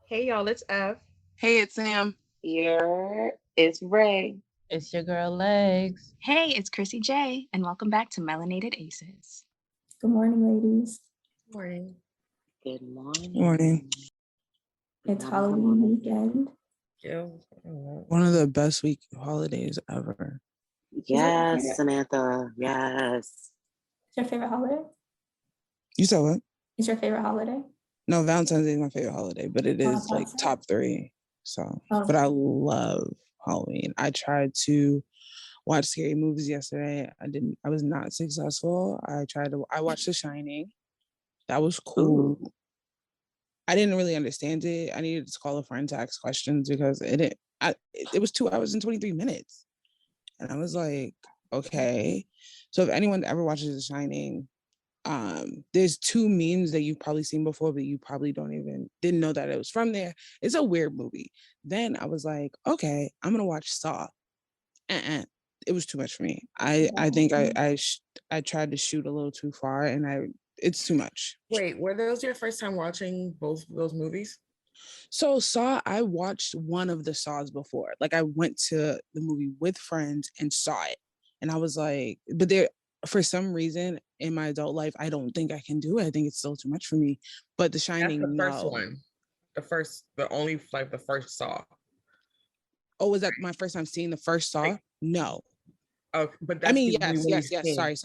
Hey y'all, it's F. Hey, it's Sam. Here is Ray. It's your girl Legs. Hey, it's Chrissy J, and welcome back to Melanated Aces. Good morning, ladies. Morning. Good morning. Morning. It's Halloween weekend. Yeah. One of the best holidays ever. Yes, Samantha. Yes. It's your favorite holiday? You said what? It's your favorite holiday? No, Valentine's Day is my favorite holiday, but it is like top 3. So, but I love Halloween. I tried to watch scary movies yesterday. I was not successful. I watched The Shining. That was cool. Ooh. I didn't really understand it. I needed to call a friend to ask questions because it was 2 hours and 23 minutes. And I was like, okay. So if anyone ever watches The Shining, there's 2 memes that you've probably seen before, but you probably didn't know that it was from there. It's a weird movie. Then I was like, okay, I'm gonna watch Saw. It was too much for me. I think I tried to shoot a little too far, and it's too much. Wait, were those your first time watching both of those movies? So Saw, I watched one of the Saws before. Like I went to the movie with friends and saw it, and I was like, but for some reason in my adult life, I don't think I can do it. I think it's still too much for me. But The Shining, that's the first one. The first Saw. Oh, was that my first time seeing the first Saw? No. Oh, but that's yes. Sorry.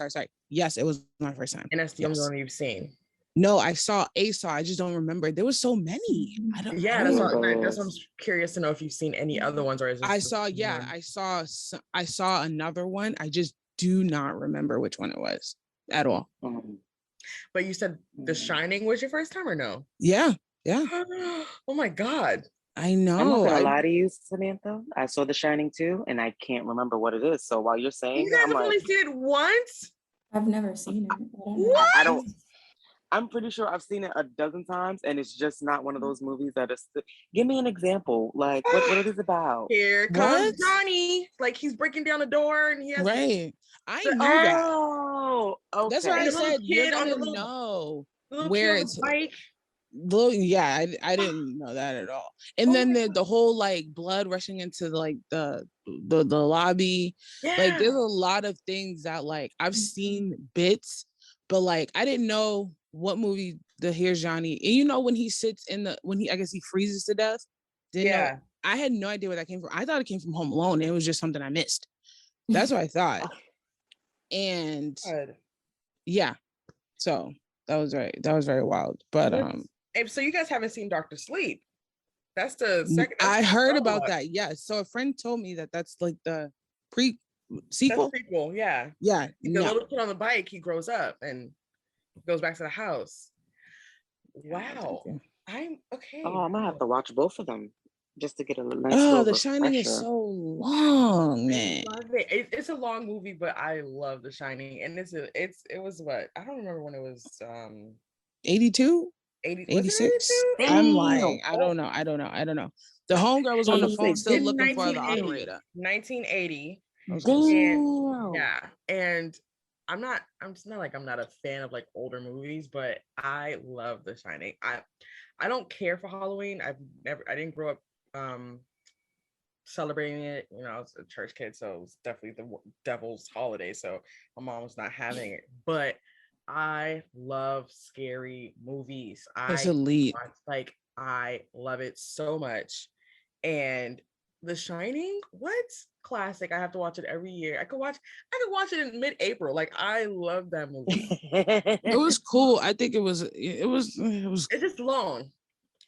Yes, it was my first time. And that's the only one you've seen. No, I saw a Saw. I just don't remember. There was so many. That's what I'm curious to know if you've seen any other ones, or is I saw another one. I just do not remember which one it was at all. But you said The Shining was your first time, or no? Yeah. Oh my God. I know. I'm not gonna lie to you, Samantha. I saw The Shining too, and I can't remember what it is. So while you're saying, you guys have only seen it once. I've never seen it. What? I don't. I'm pretty sure I've seen it a dozen times, and it's just not one of those movies that is. Give me an example. Like, what it is about? Here comes Johnny. Like he's breaking down the door, and he has right. I knew that. Oh, okay. That's why I said you're gonna know where it's bike. Yeah, I didn't know that at all. And then the whole like blood rushing into like the lobby. Yeah. Like there's a lot of things that like I've seen bits, but like I didn't know what movie Here's Johnny. And when he sits I guess he freezes to death. I had no idea where that came from. I thought it came from Home Alone, and it was just something I missed. That's what I thought. And yeah, so that was very wild. But so you guys haven't seen Dr. Sleep? That's the second. I heard about that. Yeah. So a friend told me that's like the sequel. That's prequel, yeah. Yeah. The little kid on the bike, he grows up and goes back to the house. Wow. I'm okay. Oh, I'm gonna have to watch both of them just to get a nice. Oh, The Shining is so long, man. It's a long movie, but I love The Shining, and it was what? I don't remember when it was. 82. 86. I'm lying. I don't know. The homegirl was on the phone still looking for the operator. 1980. And I'm just not like I'm not a fan of like older movies, but I love The Shining. I don't care for Halloween. I didn't grow up celebrating it. I was a church kid, so it was definitely the devil's holiday. So my mom was not having it, but I love scary movies. It's elite. I love it so much. And The Shining, what classic? I have to watch it every year. I could watch it in mid-April. Like I love that movie. It was cool. I think it was. It's just long.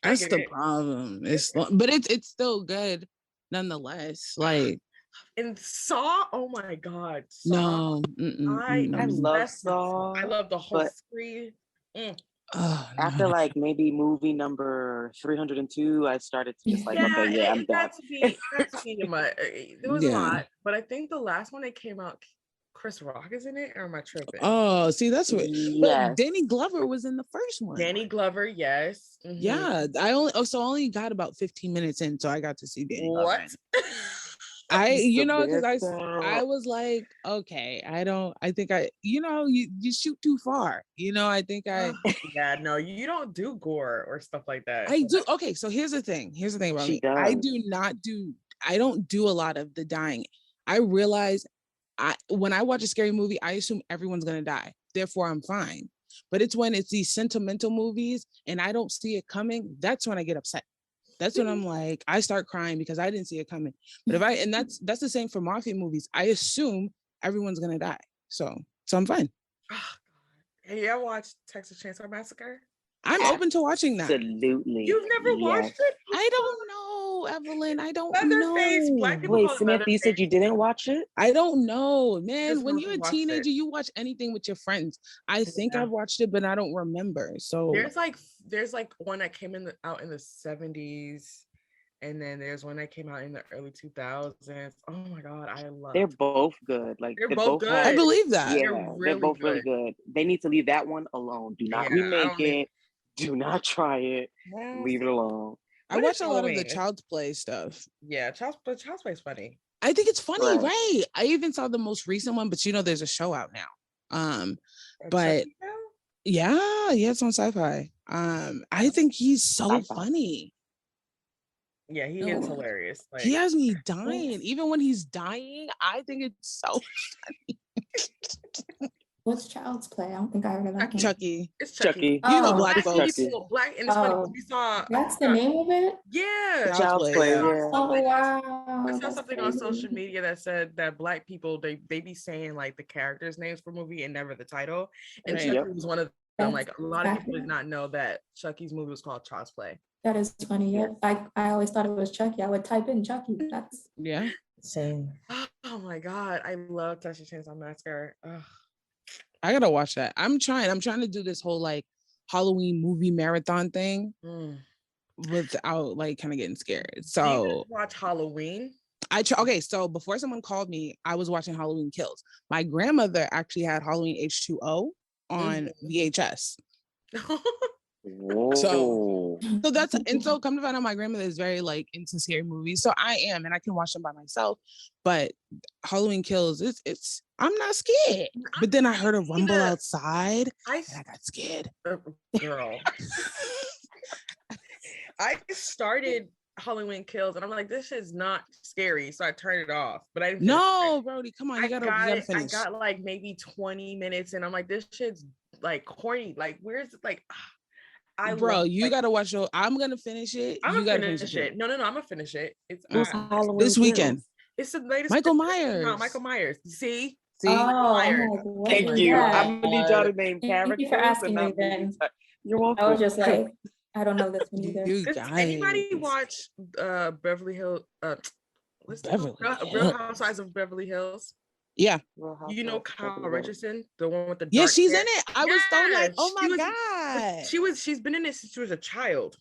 That's the problem. It's long, but it's still good nonetheless. Like. And Saw, oh my God. Saw. No. I love Saw. I love the whole series. After like maybe movie number 302, I started to just like, I'm done. There was a lot, but I think the last one that came out, Chris Rock is in it, or am I tripping? Oh, see, that's what. Yes. But Danny Glover was in the first one. Danny Glover, yes. Mm-hmm. Yeah, I only got about 15 minutes in, so I got to see Danny Glover. What? because I Samantha. was like, okay, I think you shoot too far. I think Yeah, no, you don't do gore or stuff like that. I So do. Okay, so here's the thing about She me. does. I don't do a lot of the dying. I realize when I watch a scary movie, I assume everyone's gonna die. Therefore, I'm fine. But it's when it's these sentimental movies and I don't see it coming, that's when I get upset. That's when I'm like, I start crying because I didn't see it coming. But that's the same for mafia movies. I assume everyone's gonna die. So I'm fine. Oh, God. Have you ever watched Texas Chainsaw Massacre? I'm open to watching that. Absolutely. You've never watched it? I don't know, Evelyn. I don't Leatherface, know. black people Wait, call it Samantha, you said Leatherface. you didn't watch it? I don't know, man. Just When you're a watched teenager, it. you watch anything with your friends. I think Yeah. I've watched it, but I don't remember. So There's like one that came out in the 70s, and then there's one that came out in the early 2000s. Oh my God, I love. They're both good. Like They're they both both good. have- I believe that. Yeah, They're they're both really good. They need to leave that one alone. Do not Yeah, I remake don't think- it. Do not try it. Well, Leave it alone. I What watch is a lot of the Halloween? Child's Play stuff. Yeah, Child's Play's funny. I think it's funny, Right. right? I even saw the most recent one, but there's a show out now. A But Chucky show? yeah, it's on Sci-Fi. I think he's so Sci-Fi. funny. Yeah, he is hilarious. Like, He has me dying. Even when he's dying, I think it's so What's Child's Play? I don't think I heard of that one. Chucky. it's Chucky. Chucky. You know, Oh. black It's folks. Chucky. Black, and it's funny. Oh. We saw. That's the name of it? Yeah, Child's Play, Play, yeah. yeah. Oh wow. I saw that's something on crazy. social media that said that Black people they be saying like the characters' names for movie and never the title. And Right. Chucky Yep. was one of them. That's Like a lot of people exactly- did not know that Chucky's movie was called Child's Play. That is funny. Yeah. I always thought it was Chucky. I would type in Chucky. That's Yeah. same. Oh my God, I love Texas Chainsaw Massacre. Ugh. I gotta watch that. I'm trying to do this whole like Halloween movie marathon thing Mm. without like kind of getting scared. Do you guys So watch Halloween? okay, so before someone called me, I was watching Halloween Kills. My grandmother actually had Halloween H2O on VHS. Whoa. So that's and so come to find out my grandmother is very like into scary movies. So I am, and I can watch them by myself. But Halloween Kills, it's I'm not scared. But then I heard a rumble outside I and I got scared. girl. I started Halloween Kills and I'm like, this is not scary. So I turned it off. But I didn't finish No, it. Brody, come on, you I gotta got finish. like maybe 20 minutes and I'm like, this shit's like corny. Like, where's like Bro, love, you like, gotta watch your. I'm gonna finish it. I'm you gonna gotta finish it. No, I'm gonna finish it. It's Who's Halloween this weekend. Kills? it's the latest Michael picture that came out, Myers. Michael Myers. See? See, Oh, Myers. I'm like, what Thank is you. that? I'm gonna need y'all to name Thank characters. you for asking and me not then. movies. You're welcome. I was just like, I don't know this one either. you Does guys. anybody watch Beverly Hills? What's the Beverly Real Hills. Housewives of Beverly Hills? Yeah, You know Kyle Richardson, the one with the yeah, dark she's hair? in it. I was so like, Yeah, oh she my was- god. She's been in it since she was a child.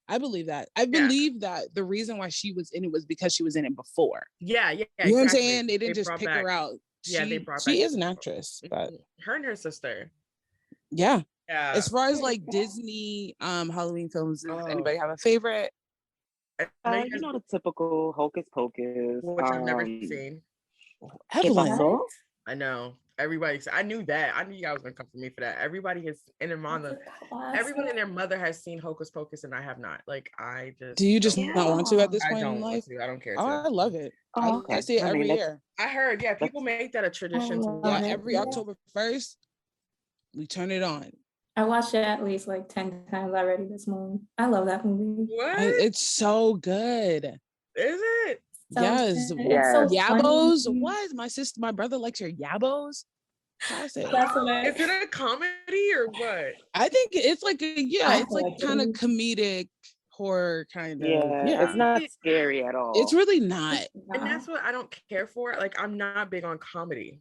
I believe that. I Yeah. believe that the reason why she was in it was because she was in it before. Yeah. You know what I'm exactly. saying? They didn't just brought pick back- her out. Yeah, they She- brought she back- is an actress, but Her and her sister. yeah. Yeah. As far as like Disney Halloween films, does Oh. anybody have a favorite? I know you You guys- know the typical Hocus Pocus. which I've never seen. Evelyn. Pasó? I know. I knew that. I knew you guys were gonna come for me for that. Everybody has in their mother, everyone and their mother has seen Hocus Pocus, and I have not. Like I just Do you just don't- not want to at this I point don't in want life? to. I don't care. Oh, to. I love it. Oh, I see it I mean, every that's- year. I heard, yeah, people make that a tradition to love Yeah, watch. it. every Yeah. October 1st, we turn it on. I watched it at least like 10 times already this morning. I love that movie. What It's so good. is it? So Yes. good. Yes. It's so Yabos. funny. What? My brother likes your Yabos. Classic. That's what I- Is it a comedy or what? I think it's like I it's like like kind of it. comedic horror kind of. Yeah, it's not scary at all. It's really not. And that's what I don't care for. Like I'm not big on comedy.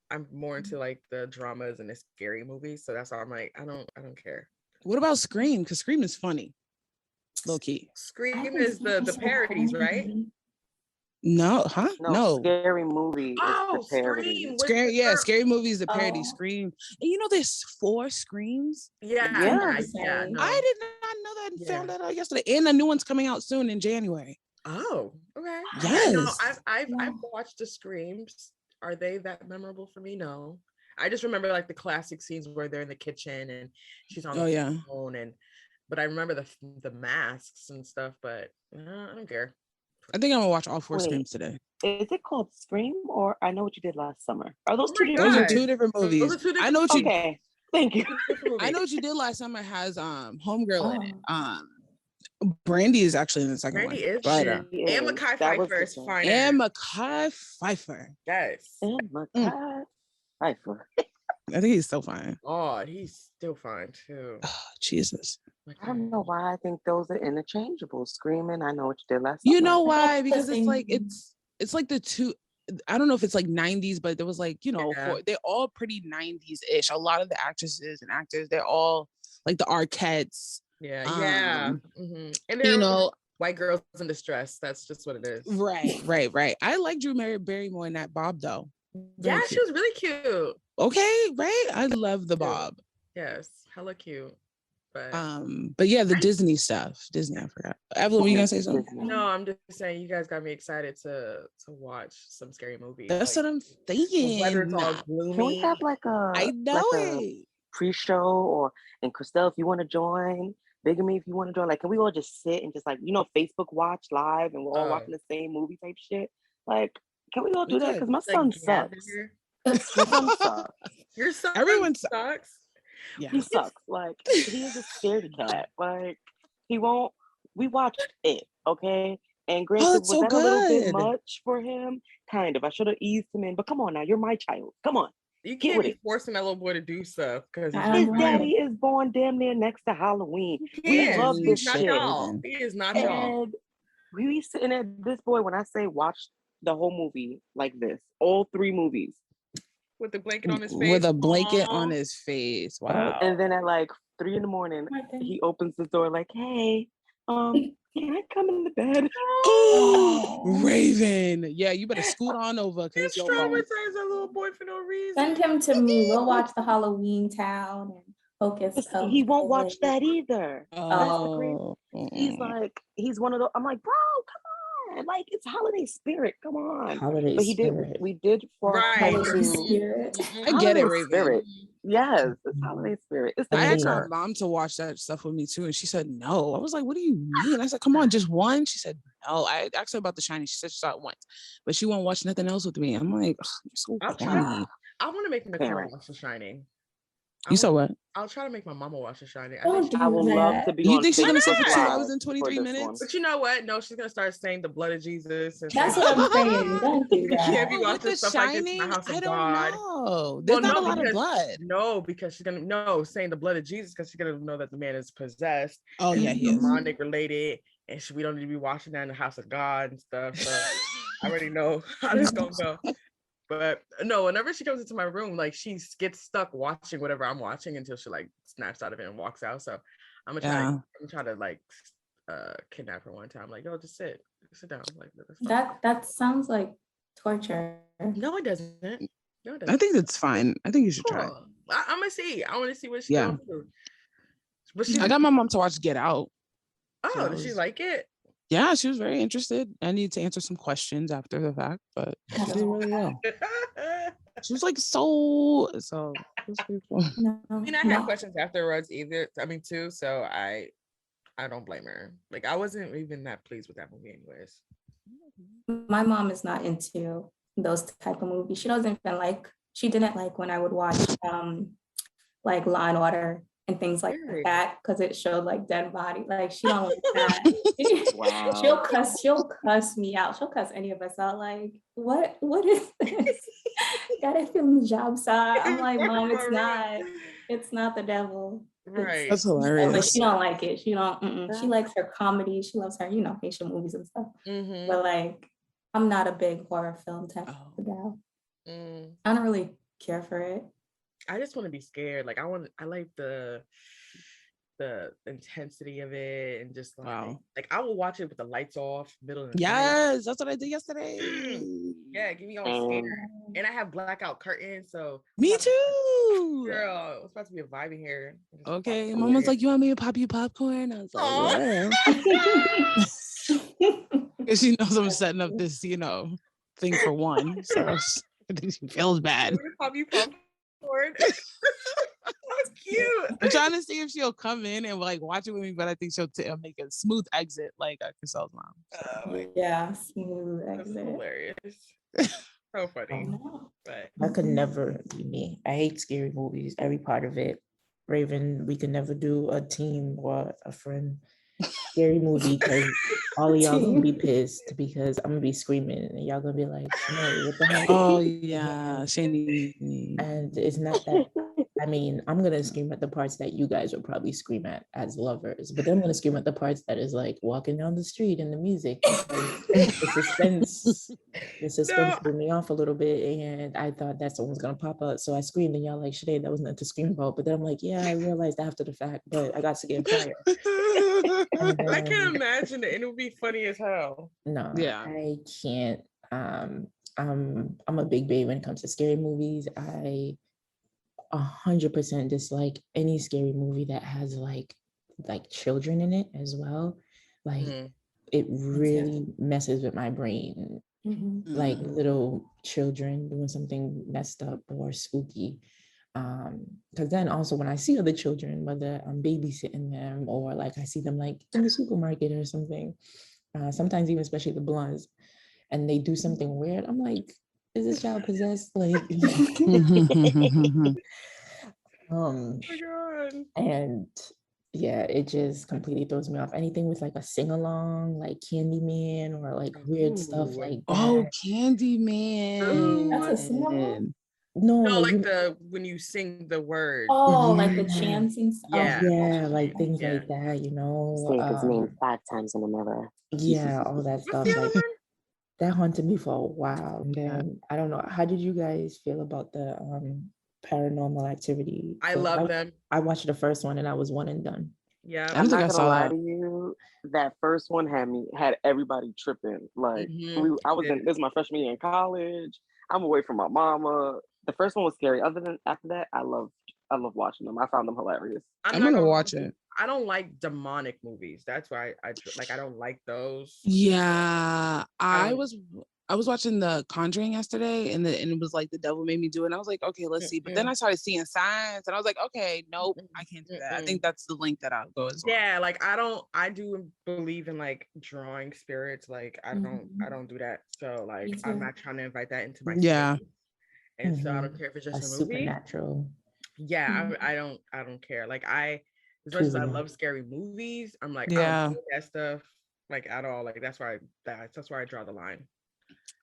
I'm more into like the dramas and the scary movies. So that's why I'm like, I don't care. What about Scream? Because Scream is funny. Low key. Scream is the parodies, right? No, huh? No. Scary movie. Oh, It's the parody. Scream. with Scary, the yeah, girl- scary movies, the parody, Oh. Scream. And you know, there's 4 Screams. Yeah, Yeah. yeah. No. I did not know that and Yeah. found that out yesterday. And a new one's coming out soon in January. Oh, okay. No, Yes. I've watched the Screams. Are they that memorable for me? No. I just remember like the classic scenes where they're in the kitchen and she's on Oh the yeah. phone, and but I remember the masks and stuff, but I don't care. I think I'm gonna watch all four Wait, Screams today. is it called Scream or I Know What You Did Last Summer? Are those Oh two my different Those are God. movies? two different Those movies. are two I different know what you. Okay, thank you. I know what you did last summer has homegirl in it. Oh. Brandy is actually in the second Brandy one, is but She and is. Mackay That was Pfeiffer the is thing. finer. and Mekhi Pfeiffer. Yes. And my Mm. God, Pfeiffer. I think he's so fine. Oh, he's still fine too. Oh, Jesus. I don't know why I think those are interchangeable. Screaming, I Know What You Did Last You Summer. know I thought why? the Because it's same like thing. it's like the two. I don't know if it's like 90s, but there was like, Yeah. they're all pretty 90s-ish. A lot of the actresses and actors, they're all like the Arquettes. Yeah. Um, And you they're know, white girls in distress. That's just what it is. right. I like Drew Barrymore in that Bob though. Very Yeah, cute. she was really cute. Okay, right? I love the Cute. Bob. Yes, hella cute. But But yeah, the Disney stuff. Disney, I forgot. Evelyn, were you gonna say something? Disney. no, I'm just saying you guys got me excited to watch some scary movies. That's like, what I'm the thinking. weather's all Can we gloomy. have like I know a it. pre-show or and Christelle, if you want to join, Bigamy, if you want to join, like, can we all just sit and just like Facebook watch live and we're all watching the same movie type shit? Like, can we all do that? Because my son sucks. My son sucks. Your son Everyone sucks. Yeah. He sucks. Like, he is a scaredy cat. Like, he won't. We watched it, okay? And granted, it's was so that a little bit good. much for him? Kind of. I should have eased him in. But come on now, you're my child. Come on. You Get can't with be it. forcing that little boy to do stuff because His daddy is born damn near next to Halloween. We love this He's not shit. y'all. He is not y'all. And we sitting at this boy, when I say watch the whole movie like this, all three movies. With the blanket on his face. With a blanket on his face. Wow. And then at like 3 a.m, he opens the door like, hey, can I come in the bed? Oh, Raven. Yeah, you better scoot on over because It's it's your fault. traumatized that little boy for no reason. Send him to me. We'll watch the Halloween Town and Hocus Pocus. He won't watch that either. Oh. He's like, he's one of those. I'm like, bro, come on. Like, it's holiday spirit. Come on. Holiday But spirit. we did for Right. Holiday to spirit. I get it, holiday Raven. spirit. Yes, it's holiday spirit. It's the I asked my picture. mom to watch that stuff with me too, and she said no. I was like, "What do you mean?" I said, "Come on, just one." She said no. I asked her about The Shining. She said she saw it once, but she won't watch nothing else with me. I'm like, you're so corny. I want to make Nicole Parent. watch The Shining. You saw what? I'll try to make my mama watch The Shining. Don't do I will love that. to be You on think she's gonna Facebook sit for 2 Live hours and for 23 this minutes? one. But you know what? No, she's gonna start saying the blood of Jesus. And That's stuff. what I'm saying. Don't do You can't be that. With watching The stuff like this in Shining, the house of I don't God. know. There's Well, not no, a lot of because- blood. No, because she's gonna saying the blood of Jesus because she's gonna know that the man is possessed. Oh and yeah, it's he is. demonic related, and we don't need to be watching that in the house of God and stuff. So I already know how this gonna go. But no, whenever she comes into my room, like she gets stuck watching whatever I'm watching until she like snaps out of it and walks out. So I'm gonna try to like kidnap her one time. Like, yo, just sit down. Like that's fine. That sounds like torture. No, it doesn't. No, it doesn't. I think it's fine. I think you should try. Cool. I'm gonna see. I want to see what she's Yeah. going through. But she, I got my mom to watch Get Out. oh, did she like it? Yeah, she was very interested. I need to answer some questions after the fact, but she did really well. She was like, so it was pretty cool. No, I mean, I had questions afterwards either. I mean, too. So I don't blame her. Like, I wasn't even that pleased with that movie, anyways. my mom is not into those type of movies. She doesn't even like. She didn't like when I would watch like Law and Order and things like Really? that because it showed like dead body. Like she don't like that. Wow. She'll cuss me out. She'll cuss any of us out. Like, what is this? Got it from the job side. I'm like, Mom, it's not the devil. Right. That's But hilarious. she don't like it. She don't. She likes her comedy. She loves her, Haitian movies and stuff. Mhm. But like, I'm not a big horror film type of gal. Mm. I don't really care for it. I just want to be scared. Like, I like the intensity of it and just like, Wow. like I will watch it with the lights off, middle of the night. Yes, that's what I did yesterday. Yeah, give me all scared. And I have blackout curtains, so Me too. girl, it's about to be a vibe in here. Okay, Mama's like, "You want me to pop you popcorn?" I was like, Aw. "Yeah." Because she knows I'm setting up this, thing for one. So I think she feels bad. Pop you popcorn. That's cute. I'm trying to see if she'll come in and like watch it with me, but I think she'll make a smooth exit like Caselle's mom. So. Yeah, smooth That's exit. hilarious. So funny. But I could never be me. I hate scary movies, every part of it. Raven, we could never do a team or a friend scary movie because all of y'all gonna be pissed because I'm gonna be screaming and y'all gonna be like, no, what the heck? Oh yeah, Shani. And it's not that. I mean, I'm gonna scream at the parts that you guys would probably scream at as lovers, but then I'm gonna scream at the parts that is like walking down the street and the music. The suspense threw me off a little bit, and I thought that someone was gonna pop up, so I screamed, and y'all like, Sinead, that was nothing to scream about. But then I'm like, yeah, I realized after the fact, but I got scared prior. I can imagine it, and it would be funny as hell. No, yeah, I can't. I'm a big baby when it comes to scary movies. I 100% dislike any scary movie that has like children in it as well. Like it really messes with my brain. Like little children doing something messed up or spooky. Because then also when I see other children, whether I'm babysitting them or like I see them like in the supermarket or something, sometimes even especially the blondes, and they do something weird, I'm like, is this child possessed? Like, Oh my God. And yeah, it just completely throws me off. Anything with like a sing-along, like Candyman or like weird stuff like that. Oh, Candyman. That's a sing-along? No, like when you sing the word. Oh, like the chanting stuff. Yeah. Yeah, like things like that, Say his name 5 times in a mirror. Yeah, all that stuff. Like that haunted me for a while. And then I don't know. How did you guys feel about the Paranormal Activity? I love them. I watched the first one and I was one and done. Yeah, I'm not gonna lie to you. That first one had everybody tripping. Like I was this is my freshman year in college. I'm away from my mama. The first one was scary. After that, I love watching them. I found them hilarious. I'm gonna watch it. I don't like demonic movies. That's why I don't like those. Yeah, I was watching The Conjuring yesterday, and it was like the devil made me do it. And I was like, okay, let's see. But then I started seeing signs, and I was like, okay, nope, I can't do that. I think that's the link that I'll go as well. Yeah, like I do believe in like drawing spirits. Like I don't do that. So like I'm not trying to invite that into my space. And so I don't care if it's just a movie. Supernatural. Yeah, I don't care. Like as much as I love scary movies, I'm like, I don't do that stuff like at all. Like that's where I draw the line.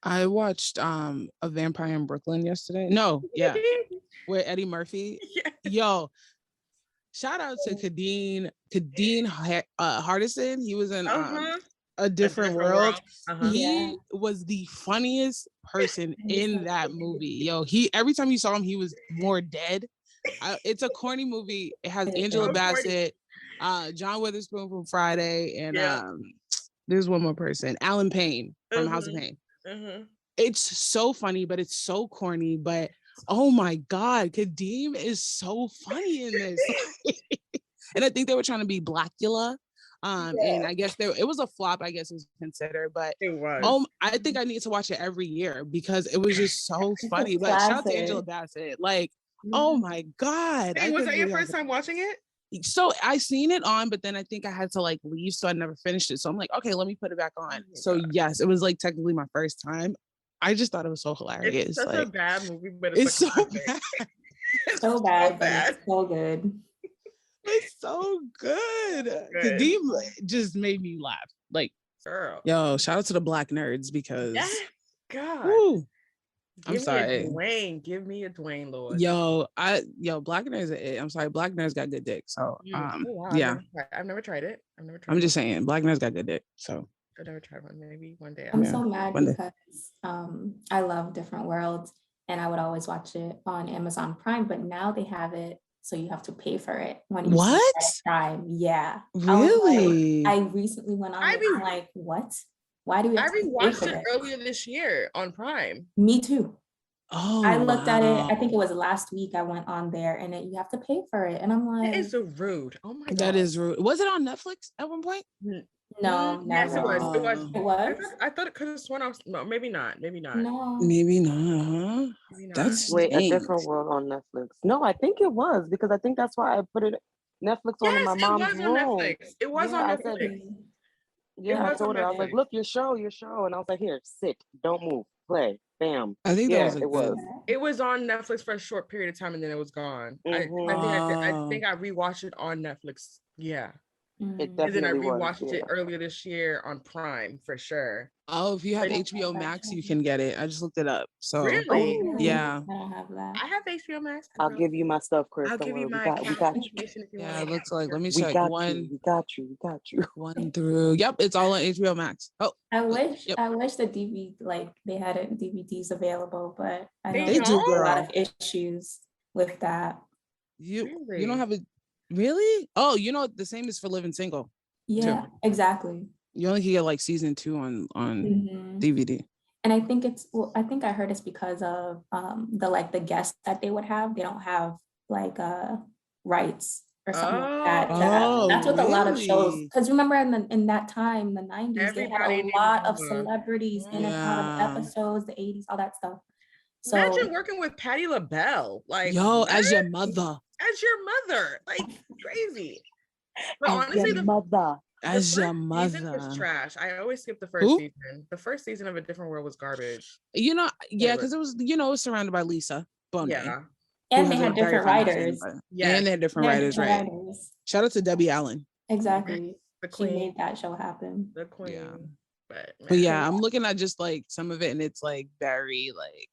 I watched A Vampire in Brooklyn yesterday. No, yeah, with Eddie Murphy. Yeah. Yo, shout out to Kadeem Hardison. He was in A Different World. He was the funniest person in that movie. Yo, every time you saw him, he was more dead. It's a corny movie. It has Angela Bassett, John Witherspoon from Friday, and there's one more person, Alan Payne from House of Pain. It's so funny, but it's so corny. But oh my God, Kadeem is so funny in this. And I think they were trying to be Blackula. And I guess it was a flop, I guess it was considered, but it was. I think I need to watch it every year because it was just so funny. But shout out to Angela Bassett. Like, oh my God. Hey, was that your first time watching it? So I seen it on, but then I think I had to like leave, so I never finished it. So I'm like, okay, let me put it back on. So yes, it was like technically my first time. I just thought it was so hilarious. It's such like, a bad movie, but it's so bad. So bad, but it's so good. It's so good. Kadeem just made me laugh. Like, girl. Yo, shout out to the Black nerds because God. Woo, I'm sorry. Give me a Dwayne, Lord. Yo, Black nerds. I'm sorry, Black nerds got good dick. So yeah. I've never tried it. I'm just saying, Black nerds got good dick. So I've never tried one. Maybe one day. I'm so mad because I love Different Worlds and I would always watch it on Amazon Prime, but now they have it, so you have to pay for it when you Prime. Yeah. Really? I recently went on it. I'm like, what? Why do we have to pay for it earlier this year on Prime? Me too. Oh, I looked at it. I think it was last week. I went on there, and you have to pay for it. And I'm like, that is so rude. Oh my God, that is rude. Was it on Netflix at one point? No, Yes, it was. It was. Uh, It was? I thought it could have sworn I was. No, maybe not. Maybe not. No. maybe not, huh? Maybe not. That's Wait, A strange. Different World on Netflix. No, I think it was because I think that's why I put it Netflix on in Yes, my it mom's was on room. Netflix. It was Yeah, on I said, Netflix. yeah, I was on told her, I was like, Netflix. look, your show. And I was like, here, sit, don't move, play, bam. I think that Yeah, was a it was. good. It was on Netflix for a short period of time and then it was gone. I Mhm. think I rewatched it on Netflix. Yeah. It And then I definitely was. rewatched Yeah. it earlier this year on Prime for sure. Oh, if you have But- HBO Max, you can get it. I just looked it up. So Really? Oh, yeah. I don't have that. I have HBO Max. I'll give you my stuff, Chris. I'll Don't give you worry. my We account got you. information if you Yeah, want. it looks like. Let me We check. got One, you. We got you. We got you. 1 through. Yep, it's all on HBO Max. Oh, I wish yep. I wish the DVD like they had it DVDs available, but I know They there's do, a lot girl. of issues with that. You Really? don't have a really? Oh, you know the same is for Living Single. Yeah, exactly. You only can get like season 2 on Mhm. DVD. And I think I think I heard it's because of the guests that they would have. They don't have like rights or something like that. Oh, That's what a lot of shows. really? Because remember in that time, the 90s, Everybody they named had a lot of Mama. celebrities in and out of Yeah. episodes, the 80s, all that stuff. So Imagine working with Patti LaBelle. Like, Yo, what? as your mother. As your mother. Like, crazy. But As honestly, your mother. As your first season was mother. trash. I always skip the first Who? season. The first season of A Different World was garbage. You know, yeah, Whatever. because it was, it was surrounded by Lisa Bonet. Yeah. who and they has a had very different funny writers. accent, but- Yes. And they're different They had writers, different right? writers. Shout out to Debbie Allen. Exactly. The She queen. made that show happen. The queen. Yeah. But, But man, yeah, I'm looking at just like some of it, and it's like very like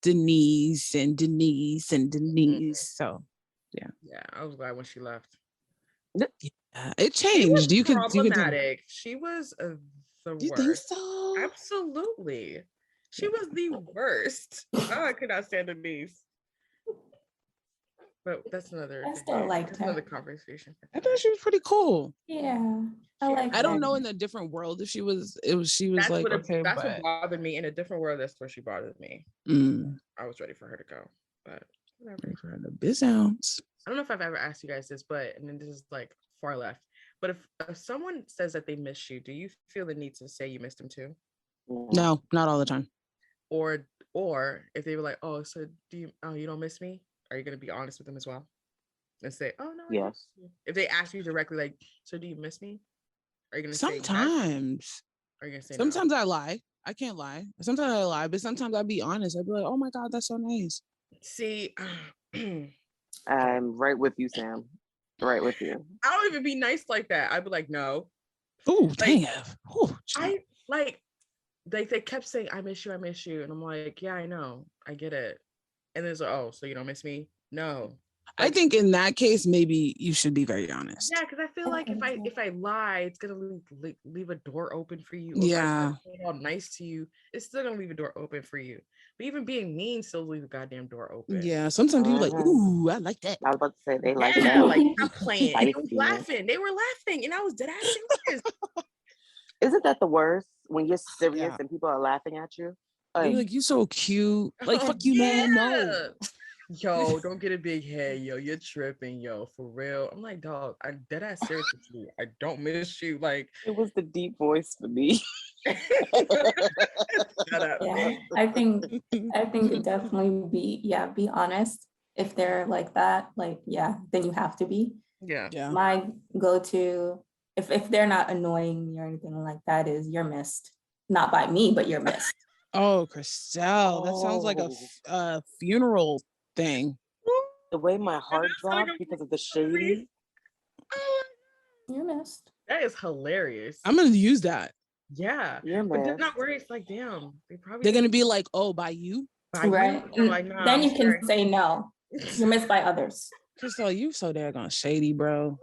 Denise and Denise and Denise. So yeah, I was glad when she left. it She was changed. You could tell. problematic. She was the You think worst. so? Absolutely. She was the worst. Oh, I could not stand Denise. But that's another. I still liked that's her. another conversation. I thought she was pretty cool. Yeah, I like. I don't her. know in a different world if she was. She was That's like what okay, that's but what bothered me. In A Different World, that's where she bothered me. I was ready for her to go, but whatever. The business. I don't know if I've ever asked you guys this, but and then this is like far left. But if someone says that they miss you, do you feel the need to say you missed them too? No, not all the time. Or if they were like, oh, so you don't miss me? Are you gonna be honest with them as well? And say, oh no, I do Yes. miss you. If they ask you directly, like, so do you miss me? Are you gonna say yes? Sometimes. Are you gonna say Sometimes no? I lie. I can't lie. Sometimes I lie, but sometimes I'd be honest. I'd be like, oh my God, that's so nice. See, I'm right with you, Sam. Right with you. I don't even be nice like that. I'd be like, no. Oh, Like, damn. Ooh, I like they kept saying, I miss you, and I'm like, yeah, I know, I get it. And then it's like, oh, so you don't miss me? No. I think in that case, maybe you should be very honest. Yeah, because I feel like if I lie, it's gonna leave a door open for you. Or Yeah. if I'm all nice to you, it's still gonna leave a door open for you. But even being mean still leaves a goddamn door open. Yeah. Sometimes people like, ooh, I like that. I was about to say they like Yeah, that. like I'm playing. And I was Spicy. laughing. They were laughing, and I was dead ass serious. Isn't that the worst when you're serious Yeah. and people are laughing at you? You're like, you so cute. Like, fuck you, man. No. Yeah. Yo, don't get a big head, yo. You're tripping, yo, for real. I'm like, dog, I'm dead ass serious with you. I don't miss you. Like, it was the deep voice for me. shut up. Yeah, I think definitely be honest. If they're like that, like then you have to be. Yeah. Yeah. My go-to, if they're not annoying me or anything like that, is you're missed. Not by me, but you're missed. Oh, Christelle, that sounds like a funeral thing. The way my heart That's like dropped a because of the shady. You're missed. That is hilarious. I'm gonna use that. Yeah. You're But they're missed. not worried. It's like, damn, they probably They're gonna be like, oh, by you, buy you. Right. I'm like, nah, Then you I'm can sorry. say no. You're missed by others. Christelle, you so daggone shady, bro.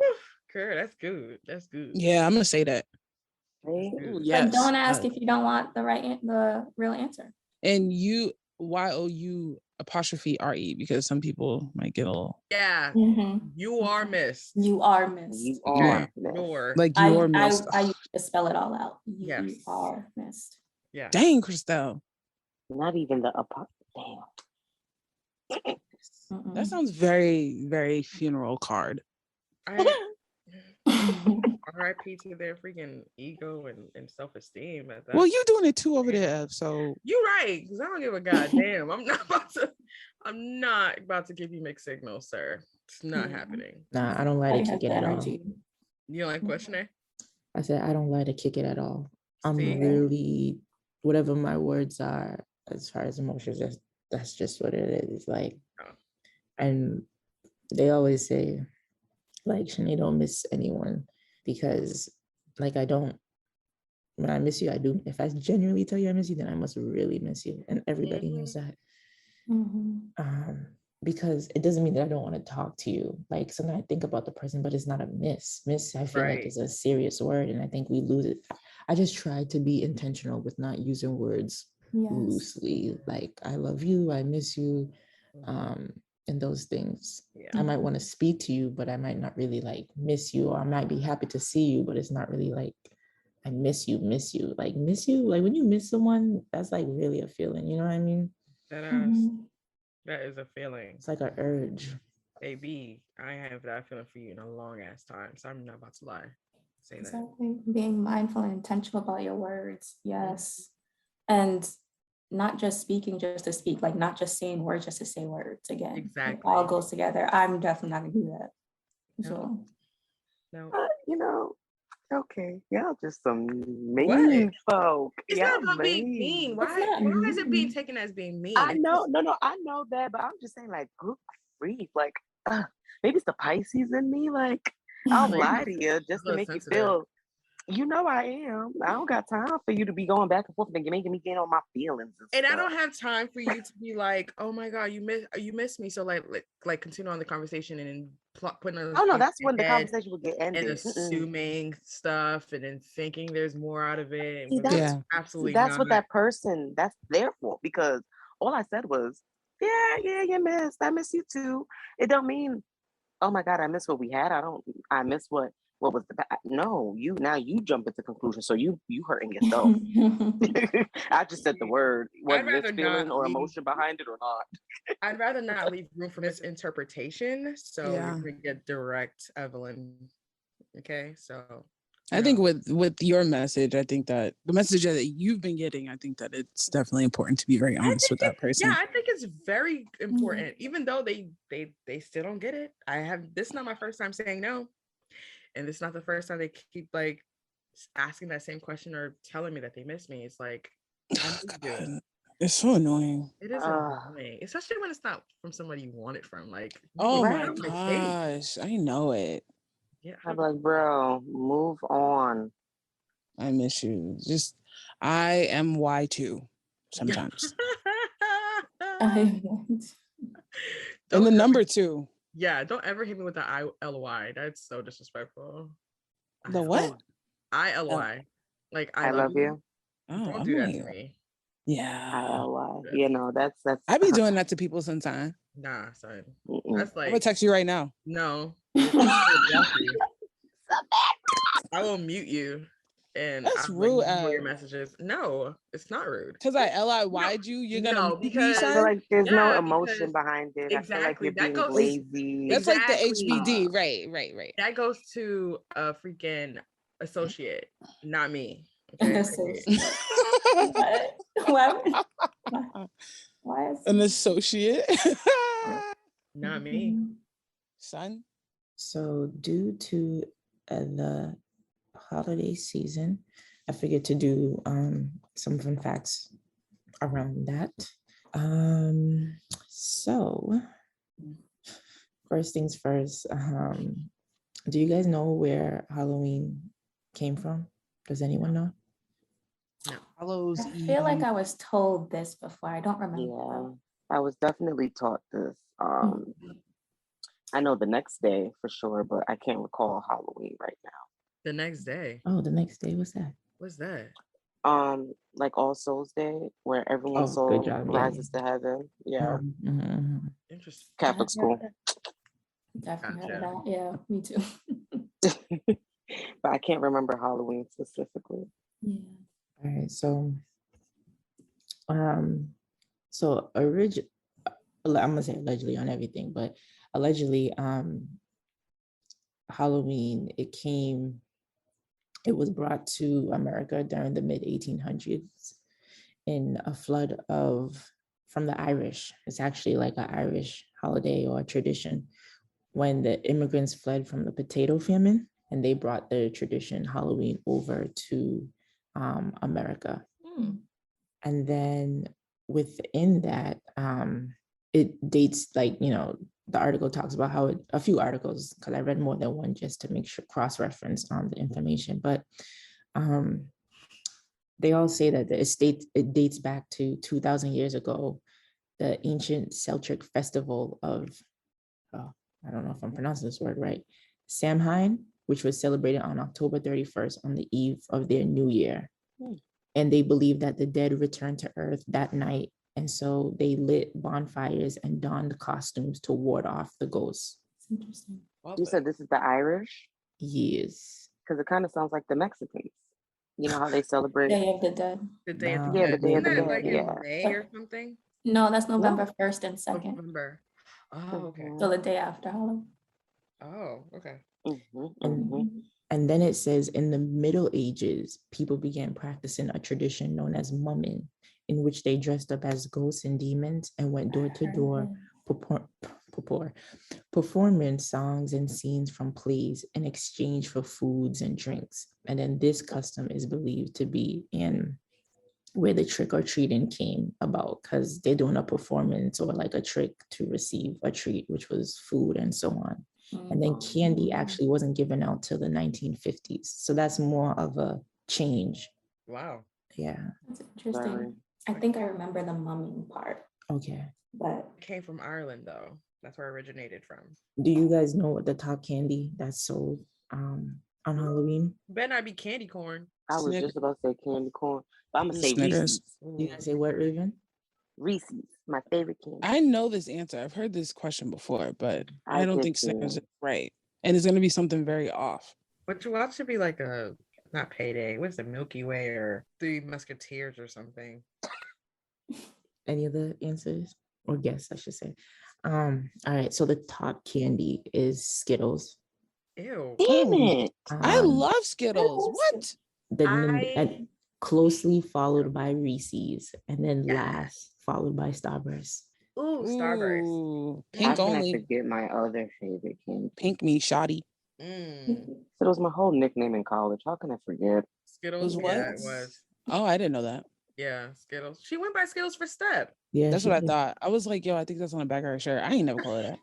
Girl, that's good. That's good. Yeah, I'm gonna say that. Right? Ooh, But yes. don't ask if you don't want the real answer. And you YOU''RE because some people might get a little Yeah. Mhm. You are missed. You are missed. You Yeah. are missed. You're. like I you're missed. I used to spell it all out. You Yes. are missed. Yeah. Dang, Christelle. Not even the damn. That sounds very, very funeral card. I RIP to their freaking ego and self-esteem. Well, you doing it too over there, Ev, so you're right, because I don't give a goddamn. I'm not about to give you mixed signals, sir. It's not happening. Nah, I don't lie to Everybody has kick it the at all. energy. You don't like questioning? I said I don't lie to kick it at all. I'm See? really, whatever my words are as far as emotions, that's just what it is. Like, and they always say, like, Shanae, don't miss anyone, because like when I miss you, I do. If I genuinely tell you I miss you, then I must really miss you. And everybody knows that. Because it doesn't mean that I don't want to talk to you. Like, sometimes I think about the person, but it's not a miss. Miss, I feel like, is a serious word, and I think we lose it. I just try to be intentional with not using words loosely. Like, I love you, I miss you, and those things. I might want to speak to you, but I might not really like miss you, or I might be happy to see you, but it's not really like I miss you. Like, miss you, like when you miss someone, that's like really a feeling, you know what I mean? That is a feeling. It's like an urge. Baby, I have that feeling for you in a long ass time, so I'm not about to lie. Say exactly. Being mindful and intentional about your words. Yes. And not just speaking just to speak, like not just saying words just to say words again. Exactly. It all goes together. I'm definitely not gonna do that. So you know, okay, y'all just some mean folk. It's not about being mean. Why is it being taken as being mean? I know, I know that, but I'm just saying, like, good grief, like, maybe it's the Pisces in me. Like, I'll lie to you just to make you feel. You know I am. I don't got time for you to be going back and forth and making me get on my feelings. And I don't have time for you to be like, oh my God, you miss me. So like continue on the conversation and then putting on. Oh no, that's when the conversation will get ended. And assuming stuff and then thinking there's more out of it. See, that's what that person that's there for. Because all I said was, you missed. I miss you too. It don't mean, oh my God, I miss what we had. I miss what was the no, you jump into conclusions, so you hurting yourself. I just said the word, whether there's feeling or emotion behind it or not. I'd rather not leave room for misinterpretation, so we're gonna get direct, Evelyn. Okay, so I think with your message, I think that the message that you've been getting, I think that it's definitely important to be very honest with that person. Yeah, I think it's very important, even though they still don't get it. This is not my first time saying no. And it's not the first time they keep like asking that same question or telling me that they miss me. It's like, it's so annoying. It is annoying, especially when it's not from somebody you want it from. Like, oh my gosh, I know it. Yeah, I'm like, bro, move on. I miss you. Just, I am Y too sometimes. I and the number 2. Yeah, don't ever hit me with the ILY. That's so disrespectful. The what? ILY. Like, I love you. Oh, don't do that to me. Yeah. ILY. You know, that's. I be doing that to people sometimes. Nah, son. That's like. I'm gonna text you right now. No. I will mute you. And that's rude. Your messages. No, it's not rude. Because I LIY'd you. You're gonna because I feel like there's no emotion behind it. Exactly. I feel like you're being lazy. That's like the HBD. Right. That goes to a freaking associate, not me. Okay? Why is an associate? Not me. Son. So due to the holiday season, I figured to do some fun facts around that. So first things first, do you guys know where Halloween came from? Does anyone know? No. Hallows I feel like I was told this before. I don't remember. Yeah, I was definitely taught this. I know the next day for sure, but I can't recall Halloween right now. The next day. Oh, the next day. What's that? What's that? Like All Souls Day, where everyone's soul rises to heaven. Yeah. Interesting. Catholic school. Definitely heard of that. Yeah, me too. But I can't remember Halloween specifically. Yeah. All right. So I'm gonna say allegedly on everything, but allegedly, Halloween, it came It was brought to America during the mid 1800s in a flood from the Irish. It's actually like an Irish holiday or tradition when the immigrants fled from the potato famine, and they brought the tradition Halloween over to America. And then within that, it dates, like, the article talks about how a few articles, because I read more than one just to make sure cross-reference on the information, but they all say that it dates back to 2,000 years ago, the ancient Celtic festival of, I don't know if I'm pronouncing this word right, Samhain, which was celebrated on October 31st on the eve of their new year. And they believe that the dead returned to earth that night. And so they lit bonfires and donned costumes to ward off the ghosts. That's interesting. You said this is the Irish? Yes. Because it kind of sounds like the Mexicans. You know how they celebrate? Day of the Dead. The Day of the Yeah, the Dead. Day of the Isn't that Dead, like yeah. in May or something? No, that's November 1st and 2nd. November. Oh, okay. So the day after Halloween. Oh, okay. And then it says in the Middle Ages, people began practicing a tradition known as mumming, in which they dressed up as ghosts and demons and went door to door, performing songs and scenes from plays in exchange for foods and drinks. And then this custom is believed to be in where the trick or treating came about, because they're doing a performance or like a trick to receive a treat, which was food and so on. And then candy actually wasn't given out till the 1950s. So that's more of a change. Wow. Yeah. That's interesting. I think I remember the mumming part. Okay. But it came from Ireland, though. That's where it originated from. Do you guys know what the top candy that's sold on Halloween? Better not be candy corn. I was just about to say candy corn, but I'm going to say Reese's. You gonna say what, Raven? Reese's, my favorite candy. I know this answer. I've heard this question before, but I don't think Snickers is right. And it's going to be something very off. But you want to be like a, not Payday, what's the Milky Way or Three Musketeers or something? Any other answers or guess, I should say. All right, so the top candy is Skittles. Ew. Damn it. I love Skittles. What? And closely followed by Reese's, and then last followed by Starburst. Ooh, Starburst. Ooh, How pink can I only. forget my other favorite candy? Pink me, shoddy. So it was my whole nickname in college. How can I forget? Skittles. Was what? Yeah, it was. Oh, I didn't know that. Yeah, Skittles. She went by Skittles for Step. Yeah, That's what I thought. I was like, yo, I think that's on the back of her shirt. I ain't never call her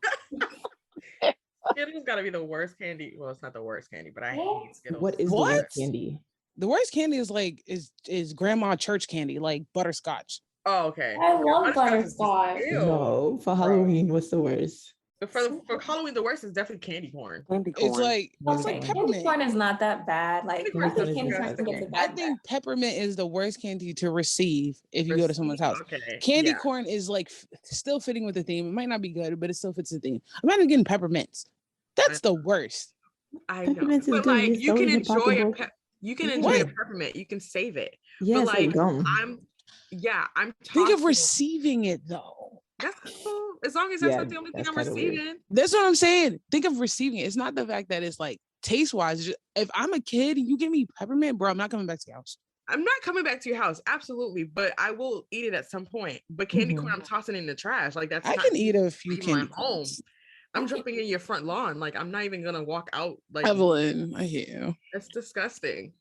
that. Skittles gotta be the worst candy. Well, it's not the worst candy, but I hate Skittles. What is the worst candy? The worst candy is like is grandma church candy, like butterscotch. Oh, okay. I love butterscotch. No, for Halloween, what's the worst? For Halloween, the worst is definitely candy corn. Candy corn. It's like Candy peppermint. corn is not that bad. Like Candy corn I think is candy corn disgusting. gets a I bad think peppermint is the worst candy to receive if you go to someone's house. Okay. Candy yeah. corn is like still fitting with the theme. It might not be good, but it still fits the theme. I'm not even getting peppermints. That's the worst. I know. Peppermint is But good. like Just you throw it can in the enjoy pocketbook. you can enjoy a What? peppermint. You can save it. Yeah, but it's like like gum. I'm Think of tossing- receiving it though. That's cool. As long as that's Yeah, not the only thing that's I'm kinda weird. receiving. That's what I'm saying. Think of receiving it. It's not the fact that it's like taste wise. If I'm a kid and you give me peppermint, bro, I'm not coming back to your house. I'm not coming back to your house, absolutely, but I will eat it at some point. But candy corn, I'm tossing in the trash. Like that's I not can eat a few leaving my candy home. corns. I'm dropping in your front lawn. Like I'm not even gonna walk out. Like Evelyn, I hear you. that's disgusting.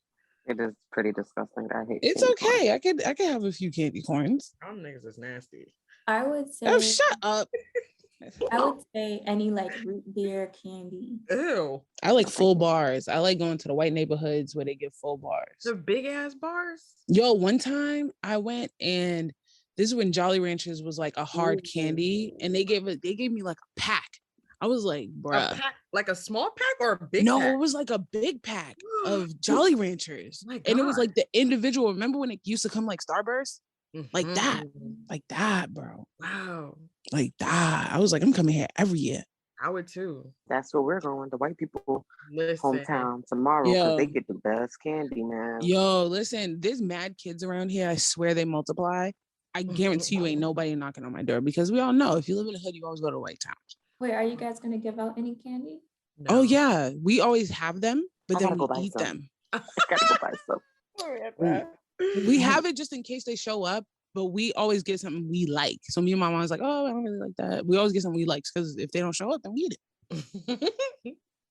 It is pretty disgusting. I hate It's candy corn. okay. I can have a few candy corns. Y'all niggas is nasty. I would say Oh, shut up. I would say any like root beer candy. Ew. I like full bars. I like going to the white neighborhoods where they give full bars. The big ass bars. Yo, one time I went and this is when Jolly Ranchers was like a hard candy, and they gave me like a pack. I was like, A bruh. pack, like a small pack or a big No, pack? it was like a big pack of Jolly Ranchers. My And it was God. like the individual. Remember when it used to come like Starburst? Like that. Mhm. Like that, bro. Wow. Like that. I was like, I'm coming here every year. I would too. That's where we're going. The white people Listen. hometown tomorrow because they Yo. get the best candy, man. Yo, listen, there's mad kids around here. I swear they multiply. I guarantee you ain't nobody knocking on my door because we all know if you live in the hood, you always go to White Town. Wait, are you guys gonna give out any candy? Oh No. yeah, we always have them, but I then gotta we go buy eat some. them. I gotta go buy some. We have it just in case they show up, but we always get something we like. So me and my mom's like, oh, I don't really like that. We always get something we like because if they don't show up, then we eat it.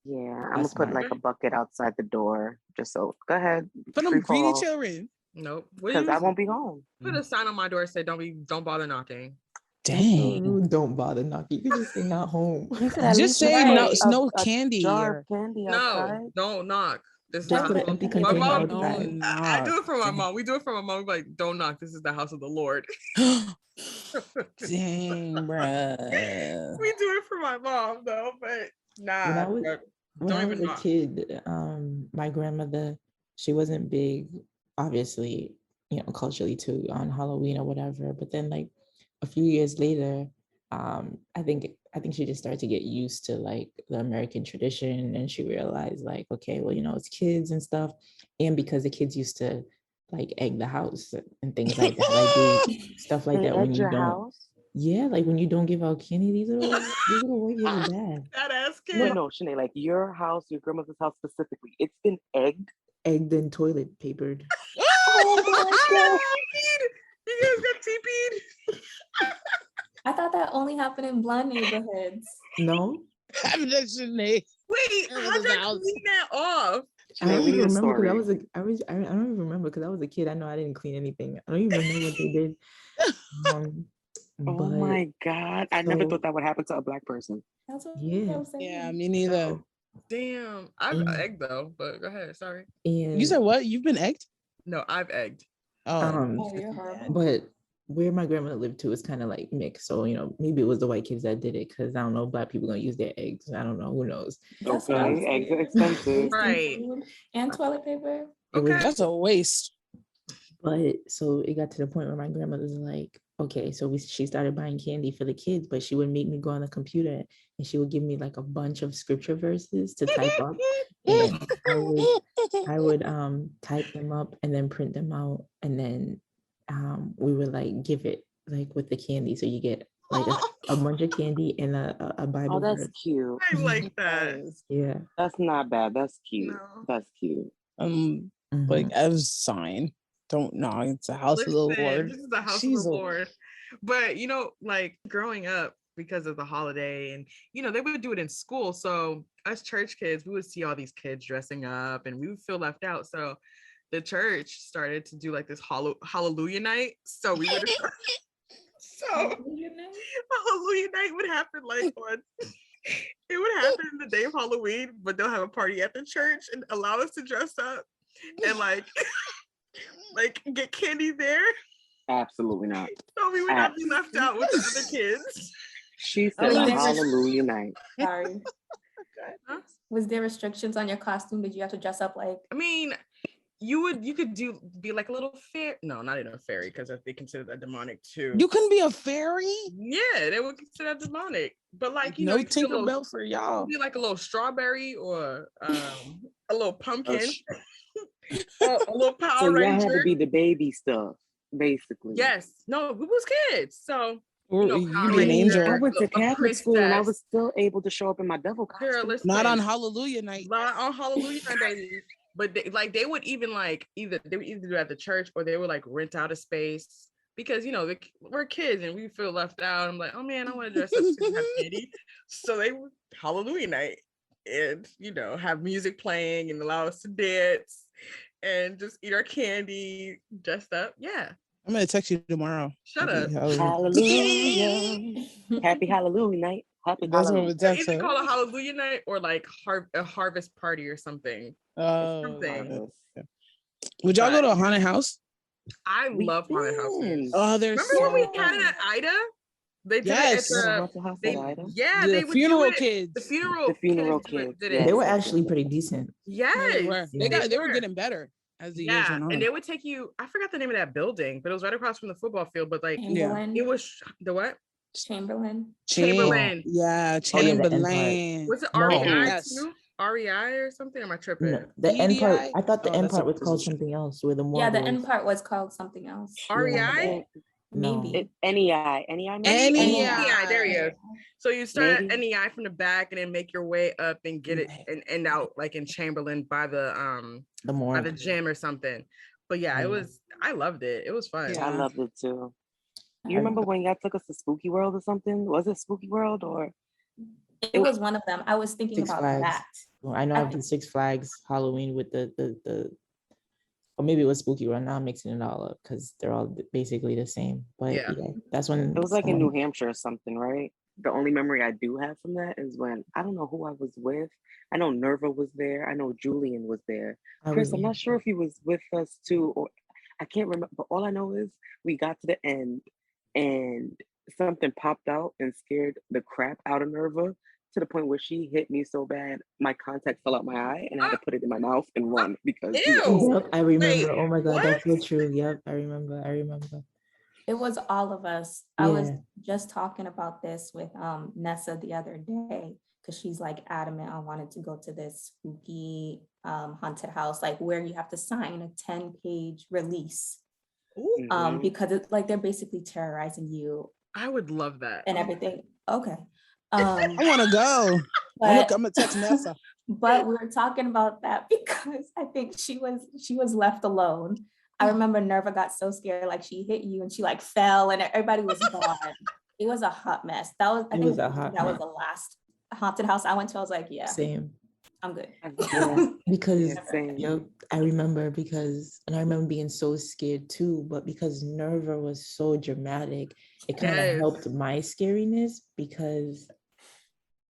Yeah, I'm gonna put like a bucket outside the door just so. Go ahead. For them greedy children. Nope. Because I won't be home. Put a sign on my door say don't bother knocking. Dang. Don't bother knocking. You can just say not home. Just say no candy. Jar of candy outside. No, don't knock. This is Just not put an empty container outside. I do it for my mom. We do it for my mom. We're like, don't knock. This is the house of the Lord. Dang, bruh. We do it for my mom though, but nah. When I was a kid, my grandmother, she wasn't big, obviously, culturally too, on Halloween or whatever. But then like a few years later, I think she just started to get used to like the American tradition, and she realized like, okay, well, it's kids and stuff. And because the kids used to like egg the house and things like that, like do stuff like that when you don't. House? Yeah, like when you don't give out candy, these little boys are bad. That ass kid. No, Shanae, like your house, your grandmother's house specifically, it's been egged and toilet papered. Oh my God. You guys got TP'd? I thought that only happened in blonde neighborhoods. No. I'm just Shanae. Wait, how'd you clean that off? I don't even remember because I don't even remember because I was a kid. I know I didn't clean anything. I don't even know what they did. Oh my God. I never thought that would happen to a Black person. That's what yeah. I was saying. Yeah, me neither. Damn. I've egged though, but go ahead. Sorry. You said what? You've been egged? No, I've egged. Oh, you're horrible. But where my grandmother lived too is kind of like mixed. So, maybe it was the white kids that did it because I don't know, Black people gonna use their eggs. I don't know. Who knows? Okay, eggs are expensive. Right. And toilet paper. Okay. That's a waste. But so it got to the point where my grandmother's like, okay, so she started buying candy for the kids, but she would make me go on the computer and she would give me like a bunch of scripture verses to type up. And I would type them up and then print them out, and then we would like give it like with the candy, so you get like a bunch of candy and a Bible. Oh, that's verse. Cute. I like that. Yeah, that's not bad. That's cute. No. That's cute. Like as sign, don't knock. It's a house of the Lord. This is the house of the Lord. But like growing up, because of the holiday, and they would do it in school. So us church kids, we would see all these kids dressing up, and we would feel left out. So the church started to do like this hallelujah night. So we would Hallelujah night would happen like on it would happen the day of Halloween, but they'll have a party at the church and allow us to dress up and like get candy there. Absolutely not. So we would not be left out with the other kids. She said hallelujah night. Sorry. Was there restrictions on your costume? Did you have to dress up like? I mean, you could be like a little fairy. No, not even a fairy, because they consider that demonic too. You couldn't be a fairy? Yeah, they would consider that demonic. But like no Tinkerbell for y'all. Be like a little strawberry or a little pumpkin, a little Power Ranger. So you had to be the baby stuff, basically. Yes. No, we was kids, so. You be an angel. I went to Catholic school and I was still able to show up in my devil costume. Not on Hallelujah night. Not on Hallelujah night, baby. But they would even either do it at the church, or they would like rent out a space, because we're kids and we feel left out. I'm like, oh man, I want to dress up to have candy. So they would Hallelujah night and have music playing and allow us to dance and just eat our candy dressed up. Yeah. I'm gonna text you tomorrow. Shut up. Hallelujah. Happy Hallelujah night. Happy Hallelujah. They either call it Hallelujah night or like a harvest party or something. Something. Would y'all go to a haunted house? I love haunted houses. Oh, there's remember when we had it at Ida? They did it at the funeral kids. The funeral kids. They were actually pretty decent. Yes. They were getting better as the years went on. And they would take you, I forgot the name of that building, but it was right across from the football field. But like, Chamberlain. It was the what? Chamberlain. Yeah, Chamberlain. Was it REI too? REI or something? Am I tripping? No, the end part. I thought the end part was called something else. Where the the end part was called something else. REI. Maybe. NEI, maybe? NEI, there you go. So you start at Maybe. NEI from the back and then make your way up and get it and end out like in Chamberlain by the morgue. gym or something. But yeah, I loved it. It was fun. Yeah, I loved it too. You remember when y'all took us to Spooky World or something? Was it Spooky World or? It was one of them. I was thinking Six about Flags. that. Well, I know I've done Six Flags Halloween with the or maybe it was Spooky World. Now I'm mixing it all up because they're all basically the same. But yeah, that's when it was like in New Hampshire or something, right? The only memory I do have from that is when I don't know who I was with. I know Nerva was there. I know Julian was there. Chris, I'm not sure if he was with us too, or I can't remember. But all I know is we got to the end and something popped out and scared the crap out of Nerva to the point where she hit me so bad my contact fell out my eye and I had to put it in my mouth and run because Yep, I remember. Wait, oh my god, what? that's so true. Yep, I remember. It was all of us. I was just talking about this with Nessa the other day because she's like adamant I wanted to go to this spooky haunted house, like where you have to sign a 10-page release. Because it's like they're basically terrorizing you. I would love that. And everything. Okay. I want to go. I'm gonna text Nessa. But we were talking about that because I think she was left alone. I remember Nerva got so scared, like she hit you and she like fell and everybody was gone. It was a hot mess. That was that was the last haunted house I went to. I was like, yeah, same. I'm good. Because I remember and I remember being so scared too, but because Nerva was so dramatic, it kind of helped my scariness because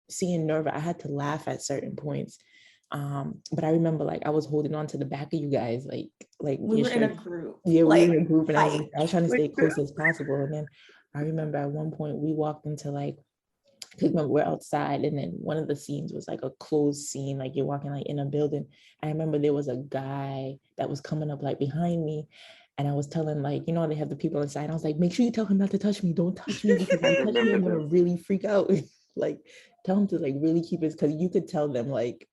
seeing Nerva, I had to laugh at certain points. But I remember like I was holding on to the back of you guys, like we were in a group. Yeah, we were in a group and I was trying to stay close as possible. And then I remember at one point we walked into like, because we're outside and then one of the scenes was like a closed scene, like you're walking like in a building. I remember there was a guy that was coming up like behind me and I was telling like, you know, they have the people inside. I was like, make sure you tell him not to touch me. Don't touch me because if you touch me, I'm gonna really freak out. Like tell him to like really keep it, because you could tell them like,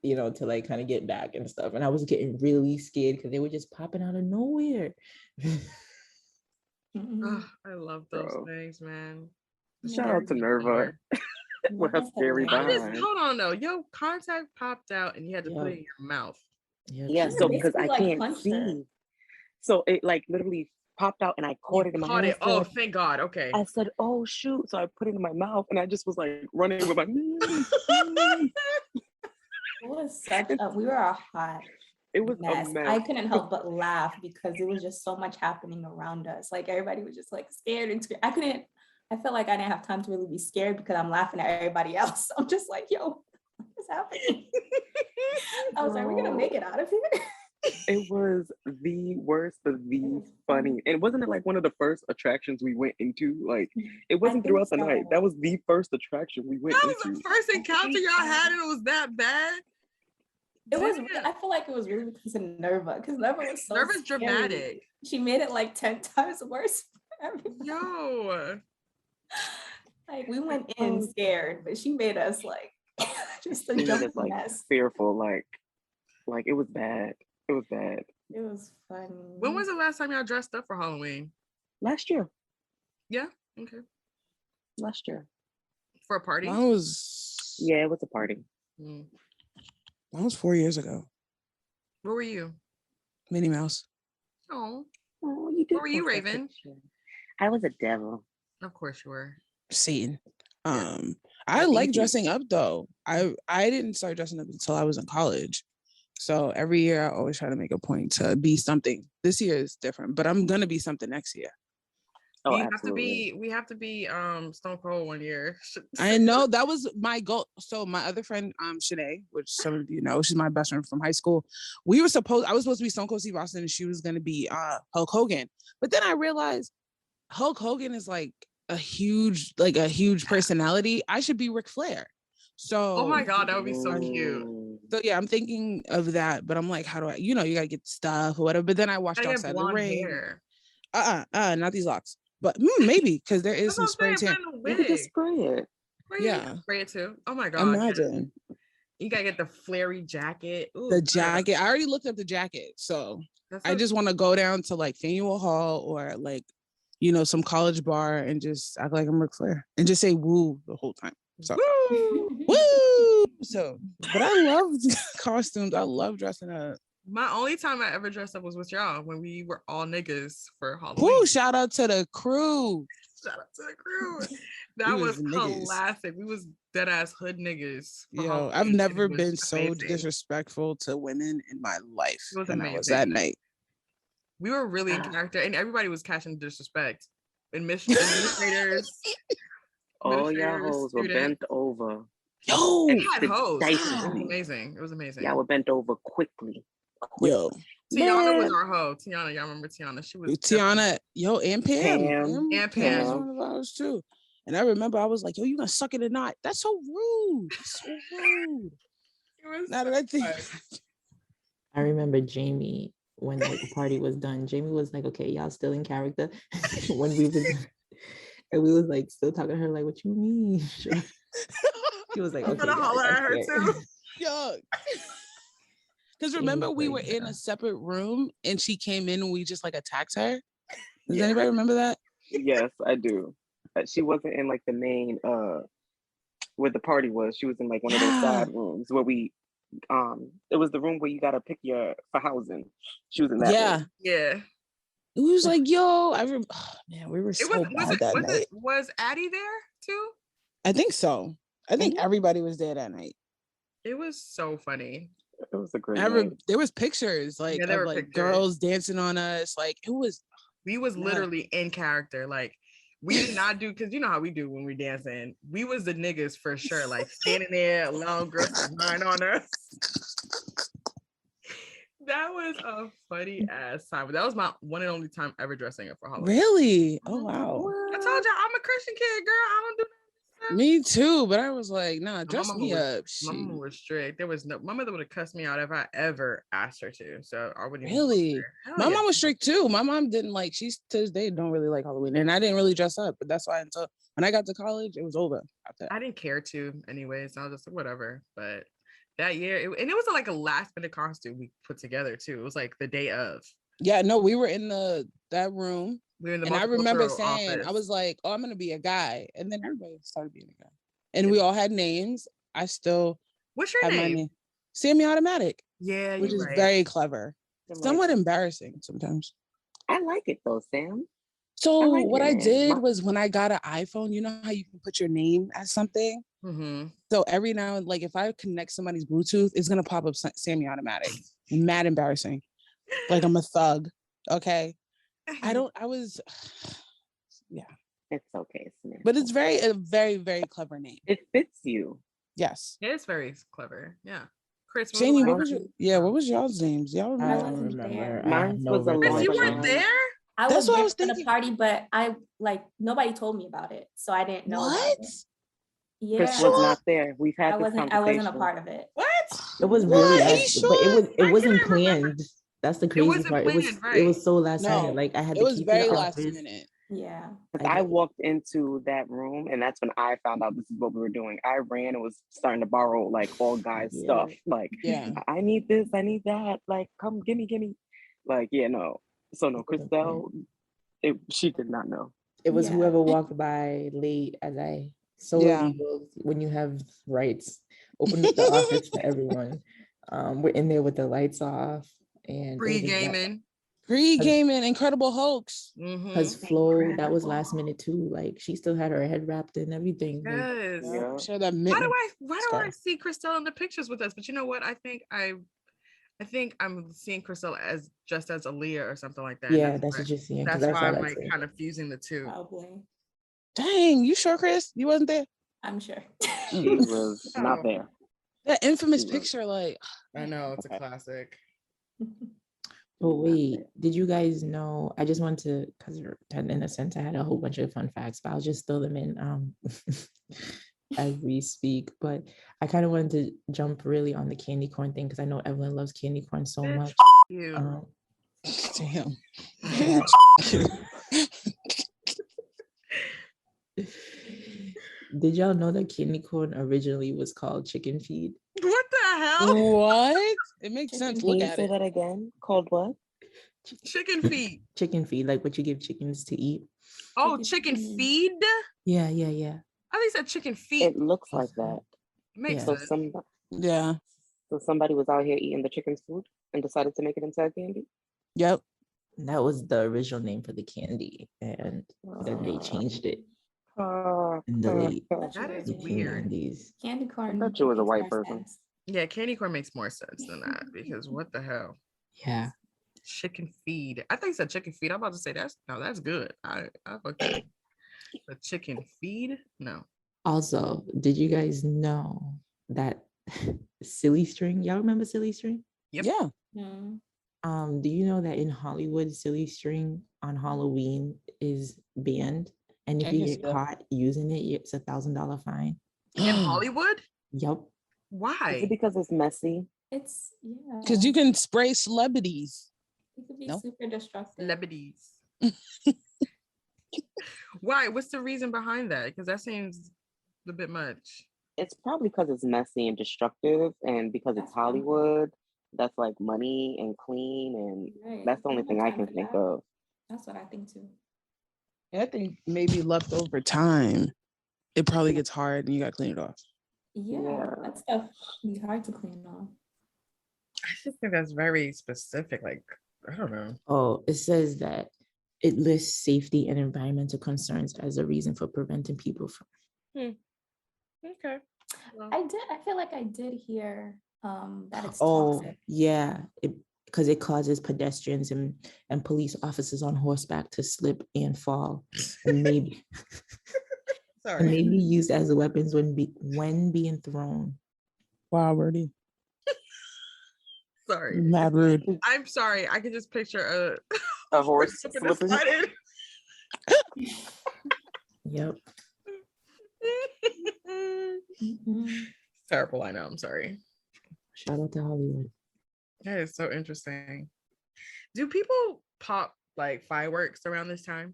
you know, to like kind of get back and stuff. And I was getting really scared because they were just popping out of nowhere. Oh, I love those things, man. Shout out to Nerva. With her scary behind. Hold on though. Your contact popped out and you had to put it in your mouth. Yeah, so because I can't see. So it like literally popped out and I caught it in my mouth. Oh, thank God. Okay. I said, oh shoot. So I put it in my mouth and I just was like running with my It was we were a hot mess. I couldn't help but laugh because it was just so much happening around us. Like everybody was just like scared and scared. I felt like I didn't have time to really be scared because I'm laughing at everybody else. I'm just like, yo, what is happening? I was like, we're gonna make it out of here. It was the worst, but the funny. And wasn't it like one of the first attractions we went into? Like it wasn't throughout the night. That was the first attraction we went into. That was the first encounter y'all had and it was that bad. It was. I feel like it was really because of Nerva. Because Nerva was so Nerva's dramatic. She made it like 10 times worse for everybody. Yo. Like we went in scared, but she made us like just a jump mess. Fearful, like it was bad. It was bad. It was funny. When was the last time y'all dressed up for Halloween? Last year. Yeah. Okay. Last year. For a party? It was a party. That was 4 years ago. Where were you? Minnie Mouse. Oh, you did. Where were you, Raven? I was a devil. Of course you were. Satan. I like dressing up though. I didn't start dressing up until I was in college. So every year I always try to make a point to be something. This year is different, but I'm gonna be something next year. Oh, we have to be Stone Cold one year. I know that was my goal. So my other friend, Shanae, which some of you know, she's my best friend from high school. I was supposed to be Stone Cold Steve Austin and she was gonna be Hulk Hogan. But then I realized Hulk Hogan is like a huge personality. I should be Ric Flair. So oh my God, that would be so cute. So yeah, I'm thinking of that, but I'm like, how do I, you gotta get stuff or whatever. But then I watched Outside the Ring. Not these locks. But maybe because there is some spray tan. You can just spray it. Yeah, spray it too. Oh my God! Imagine. You gotta get the flary jacket. Ooh, the jacket. I already looked up the jacket, so I just want to go down to like Faneuil Hall or like some college bar and just act like I'm Ric Flair and just say woo the whole time. So woo. So, but I loved costumes. I love dressing up. My only time I ever dressed up was with y'all when we were all niggas for Halloween. Woo, shout out to the crew. Shout out to the crew. That was classic. We was dead ass hood niggas. Yo, I've never been so disrespectful to women in my life than I was that night. We were really in character, and everybody was catching disrespect. Administrators. All y'all hoes were bent over. Yo, and had hoes. It was amazing. It was amazing. Y'all were bent over quickly. Yo, Tiana was our hoe. Tiana, y'all remember Tiana? She was Tiana. Yo, and Pam. And Pam was one of ours too. And I remember I was like, "Yo, you gonna suck it or not?" That's so rude. That's so rude. Now that I think, I remember Jamie when the party was done. Jamie was like, "Okay, y'all still in character." When we was, and we was like still talking to her like, "What you mean?" She was like, "Okay." I'm gonna holler at her too. Yo. Because remember, we were in a separate room and she came in and we just like attacked her. Does anybody remember that? Yes, I do. She wasn't in like the main, where the party was. She was in like one of those side rooms where we, it was the room where you got to pick for housing. She was in that room. Yeah. It was like, yo, man, we were so bad that night. Was Addie there too? I think so. I think everybody was there that night. It was so funny. It was a great night. There was pictures of pictures. Girls dancing on us. Like we was literally in character. Like we did not do, because you know how we do when we dancing. We was the niggas for sure. Like standing there, alone, girls lying on us. That was a funny ass time. But that was my one and only time ever dressing up for Halloween. Really? Oh wow. I told y'all I'm a Christian kid, girl. I don't do that. Me too, but I was like, nah, dress me up. My mama was strict. My mother would have cussed me out if I ever asked her to. So I wouldn't. Really? My mom was strict too. My mom didn't like. She's to this day don't really like Halloween, and I didn't really dress up. But that's why until when I got to college, it was over. I didn't care to, anyways. I was just like, whatever. But that year, it was like a last minute costume we put together too. It was like the day of. Yeah, no, we were in that room. And I remember saying, office. I was like, "Oh, I'm gonna be a guy," and then everybody started being a guy, and we all had names. I still. What's your name? Sammy Automatic. Yeah, which is very clever. Somewhat embarrassing sometimes. I like it though, Sam. So what I did was when I got an iPhone, you know how you can put your name as something. Mm-hmm. So every now and like if I connect somebody's Bluetooth, it's gonna pop up Sammy Automatic. Mad embarrassing. Like I'm a thug. Okay. Yeah. It's okay, Samantha. But it's a very, very clever name. It fits you. Yes. It is very clever. Yeah. Chris, Janie, what was y'all's names? Y'all remember? I don't remember. Mine was a Chris, you weren't there? That's what I was thinking. The party, but nobody told me about it, so I didn't know. What? Yeah, Chris was not there. We've had I wasn't a part of it. What? It was really but it wasn't planned. That's the crazy part. It was so last minute. Like I had to keep very last minute. Yeah. I walked into that room and that's when I found out this is what we were doing. I ran and was starting to borrow like all guys stuff. Like, I need this, I need that. Like, come, gimme. Like, no. So no, Christelle, she did not know. It was whoever walked by late as I illegal when you have rights. Open up the office for everyone. We're in there with the lights off and pre-gaming Incredible Hulks. Because Flo, that was last minute too. Like she still had her head wrapped and everything. Yes. I'm sure that why do I see Christelle in the pictures with us? But you know what? I think I'm seeing Christelle as just as Aaliyah or something like that. Yeah, that's what you're seeing. That's why I'm like kind of fusing the two. Probably. Dang, you sure, Chris? You wasn't there? I'm sure. She was not there. That infamous picture, like I know it's a classic. Oh wait, did you guys know? I just wanted to, because in a sense I had a whole bunch of fun facts, but I'll just throw them in as we speak. But I kind of wanted to jump really on the candy corn thing because I know Evelyn loves candy corn so much. You. Damn. Did y'all know that candy corn originally was called chicken feed? What the hell? What? It makes sense. Look at it. Say that again. Called what? Chicken feed. Chicken feed, like what you give chickens to eat. Oh, chicken feed? Yeah. I think it said chicken feet. It looks like that. Makes so sense. So somebody was out here eating the chicken's food and decided to make it into candy? Yep. That was the original name for the candy, and then they changed it in the late That is weird. 1990s. Candy corn. I thought you was a white person. Yeah, candy corn makes more sense than that because what the hell? Yeah. Chicken feed. I think you said chicken feed. I'm about to say that's good. I okay. The chicken feed? No. Also, did you guys know that Silly String? Y'all remember Silly String? Yep. Yeah. Do you know that in Hollywood, Silly String on Halloween is banned, and if you get caught using it, it's $1,000 fine. In Hollywood? Yep. Why? Is it because it's messy? It's because you can spray celebrities. It could be super destructive. Celebrities. Why? What's the reason behind that? Because that seems a bit much. It's probably because it's messy and destructive, and because it's Hollywood. That's like money and clean, and that's the only thing I can think of. That's what I think too. I think maybe left over time, it probably gets hard and you got to clean it off. Yeah, that stuff be hard to clean off. I just think that's very specific. Like, I don't know. Oh, it says that it lists safety and environmental concerns as a reason for preventing people from. Okay. Well. I feel like I did hear that it's toxic. Yeah, because it causes pedestrians and police officers on horseback to slip and fall, and maybe and maybe used as weapons when being thrown. Wow, Birdie. Sorry. Mad rude. I'm sorry. I can just picture a horse slipping. Yep. Terrible. I know. I'm sorry. Shout out to Hollywood. That is so interesting. Do people pop like fireworks around this time?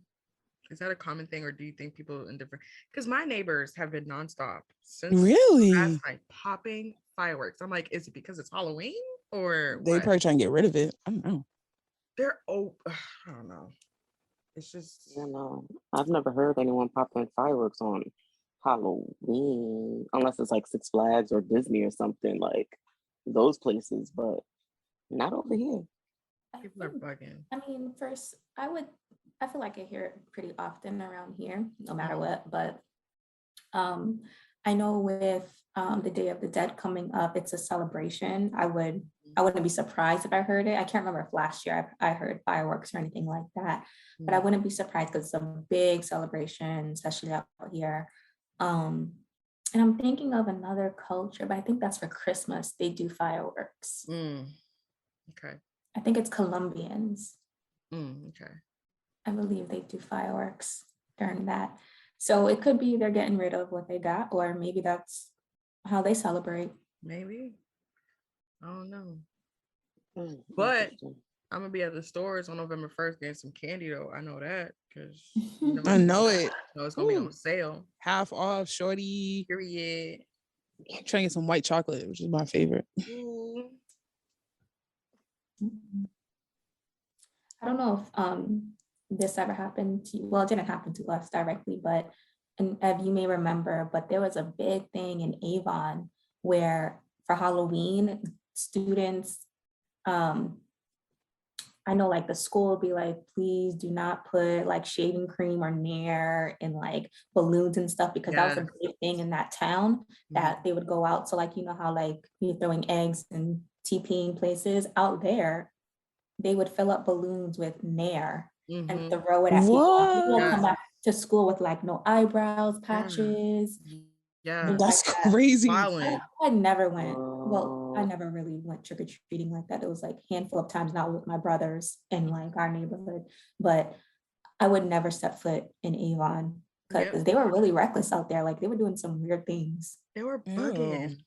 Is that a common thing, or do you think people in different? Because my neighbors have been nonstop since last night popping fireworks. I'm like, is it because it's Halloween or they probably trying to get rid of it? I don't know. I don't know. It's just I've never heard anyone popping fireworks on Halloween unless it's like Six Flags or Disney or something like those places, but not over here. People are bugging. I mean, first, I feel like I hear it pretty often around here, no matter what. But I know with the Day of the Dead coming up, it's a celebration. I wouldn't be surprised if I heard it. I can't remember if last year I heard fireworks or anything like that, but I wouldn't be surprised because it's a big celebration, especially out here. And I'm thinking of another culture, but I think that's for Christmas. They do fireworks. Okay. I think it's Colombians. Okay. I believe they do fireworks during that. So it could be they're getting rid of what they got, or maybe that's how they celebrate. Maybe. I don't know. But I'm gonna be at the stores on November 1st getting some candy though. I know that because I know it. No, it's gonna be on sale. Half off, shorty. Period. I'm trying to get some white chocolate, which is my favorite. I don't know if this ever happened to you. Well, it didn't happen to us directly, but and Ev, you may remember, but there was a big thing in Avon where for Halloween, students, I know like the school would be like, please do not put like shaving cream or Nair and like balloons and stuff, because that was a big thing in that town that they would go out. So like, you know how like you're throwing eggs and TPing places out there, they would fill up balloons with Nair and throw it at people. People would come back to school with like no eyebrows, patches. Yeah, that's crazy. I never went. Well, I never really went trick-or-treating like that. It was like a handful of times, not with my brothers in like our neighborhood, but I would never step foot in Avon because they were really reckless out there. Like they were doing some weird things. They were bugging.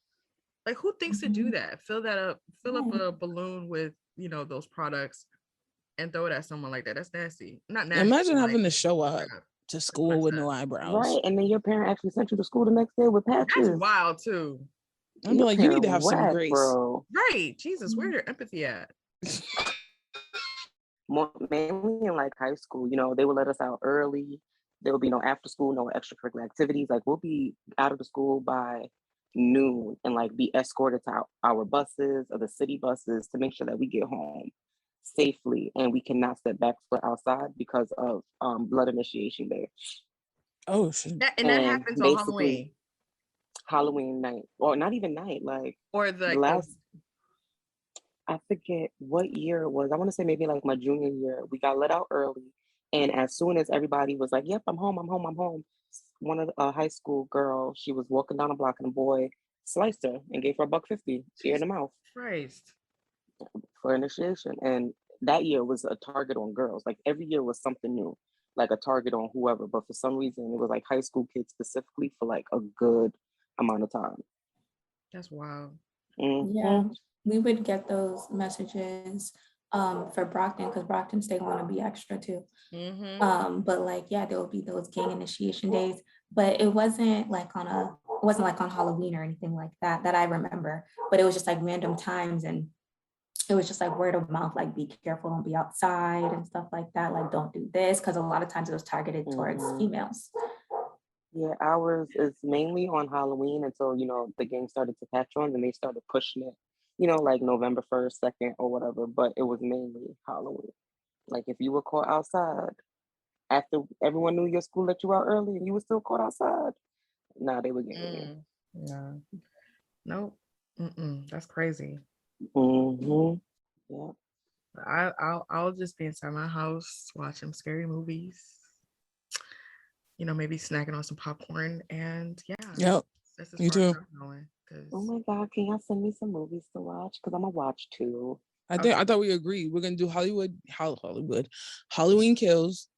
Like who thinks to do that? Fill up a balloon with, you know, those products and throw it at someone like that. That's nasty. Not nasty. Imagine having to show up to school with no eyebrows. Right, and then your parent actually sent you to school the next day with patches. That's wild too. I'm like, you need to have some grace, bro. Right, Jesus, where's your empathy at? Mainly in like high school, you know, they would let us out early There will be no after school, no extracurricular activities. Like we'll be out of the school by noon and like be escorted to our buses or the city buses to make sure that we get home safely, and we cannot step back foot outside because of blood initiation day. Oh shit. And that happens on Halloween. Halloween night, or not even night, like or the last. I forget what year it was. I want to say maybe like my junior year. We got let out early, and as soon as everybody was like, "Yep, I'm home. One of the high school girl, she was walking down the block, and a boy sliced her and gave her $1.50 ear in the mouth. Christ. For initiation. And that year was a target on girls. Like every year was something new, like a target on whoever. But for some reason, it was like high school kids specifically for like a good amount of time. That's wild. Mm-hmm. Yeah, we would get those messages for Brockton, because Brockton State want to be extra too. Mm-hmm. But like, yeah, there will be those gang initiation days, but it wasn't like on Halloween or anything like that I remember. But it was just like random times, and it was just like word of mouth, like be careful, don't be outside and stuff like that. Like don't do this, because a lot of times it was targeted towards females. Yeah, ours is mainly on Halloween until, the gang started to catch on, and they started pushing it, like November 1st, 2nd or whatever, but it was mainly Halloween. Like if you were caught outside after everyone knew your school let you out early and you were still caught outside, nah, they were getting you. Yeah. Nope. That's crazy. Yeah. I'll just be inside my house watching scary movies. Maybe snacking on some popcorn, and yeah. Yep. Me too. Oh my God, can y'all send me some movies to watch? Because I'm gonna watch too. I thought we agreed. We're gonna do Halloween Kills.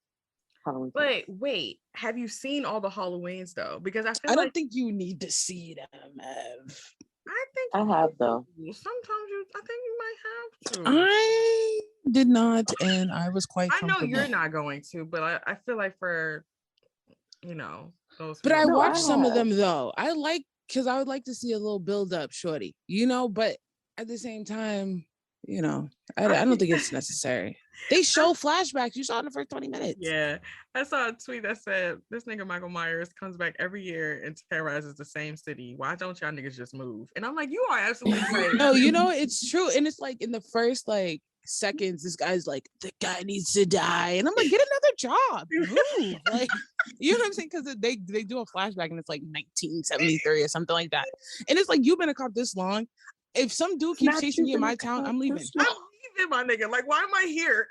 Wait. Have you seen all the Halloweens though? Because I don't think you need to see them, Ev. I think I have though. Sometimes I think you might have to. I did not, and I was quite. I know you're not going to, but I feel like for those. But I watched some of them though. Because I would like to see a little build up, shorty. But at the same time, I don't think it's necessary. They show flashbacks. You saw in the first 20 minutes. Yeah. I saw a tweet that said, this nigga Michael Myers comes back every year and terrorizes the same city. Why don't y'all niggas just move? And I'm like, you are absolutely right. No, it's true. And it's like in the first seconds, this guy's like, the guy needs to die. And I'm like, get another job. Move. Like, you know what I'm saying? Because they do a flashback and it's like 1973 or something like that. And it's like, you've been a cop this long. If some dude keeps chasing you in my town, I'm leaving. I'm leaving, my nigga. Like, why am I here?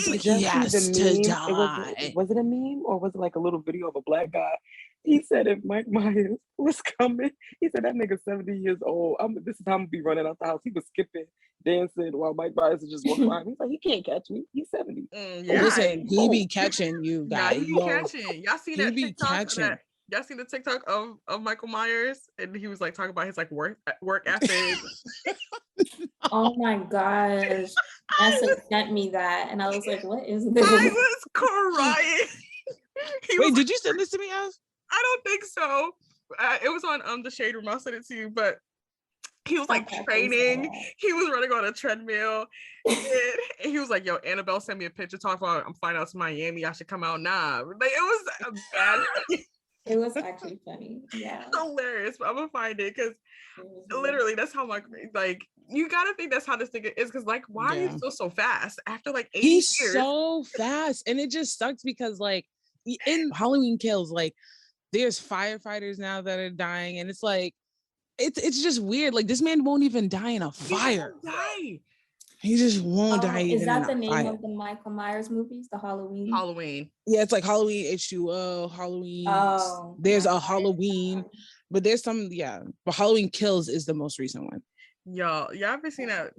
Like, he has to die. Was it a meme or was it like a little video of a black guy? He said if Mike Myers was coming, he said that nigga 70 years old. This is how I'm gonna be running out the house. He was skipping, dancing while Mike Myers is just walking by. He's like, he can't catch me. He's 70. Yeah. Listen, he be catching you guys. He be catching. Y'all seen that TikTok? Y'all seen the TikTok of Michael Myers? And he was like talking about his like work ethic. Oh my gosh. Nessa sent me that and I was like, what is this? I was crying. Wait, did you send this to me, Az? I don't think so. It was on the Shade Room. I'll send it to you, but he was like training. He was running on a treadmill. And he was like, yo, Annabelle sent me a picture talking about I'm flying out to Miami. I should come out now. Like, it was a bad. It was actually funny. Yeah. Hilarious. But I'm gonna find it because literally that's how you gotta think that's how this thing is, because like why are you still so fast after like 80 years? He's so fast. And it just sucks because like in Halloween Kills, like there's firefighters now that are dying, and it's like it's just weird. Like this man won't even die in a fire. He just won't die. Is that the name of the Michael Myers movies? The Halloween? Yeah, it's like Halloween H2O, Halloween. Oh, there's a Halloween, but there's some, but Halloween Kills is the most recent one. Y'all ever seen that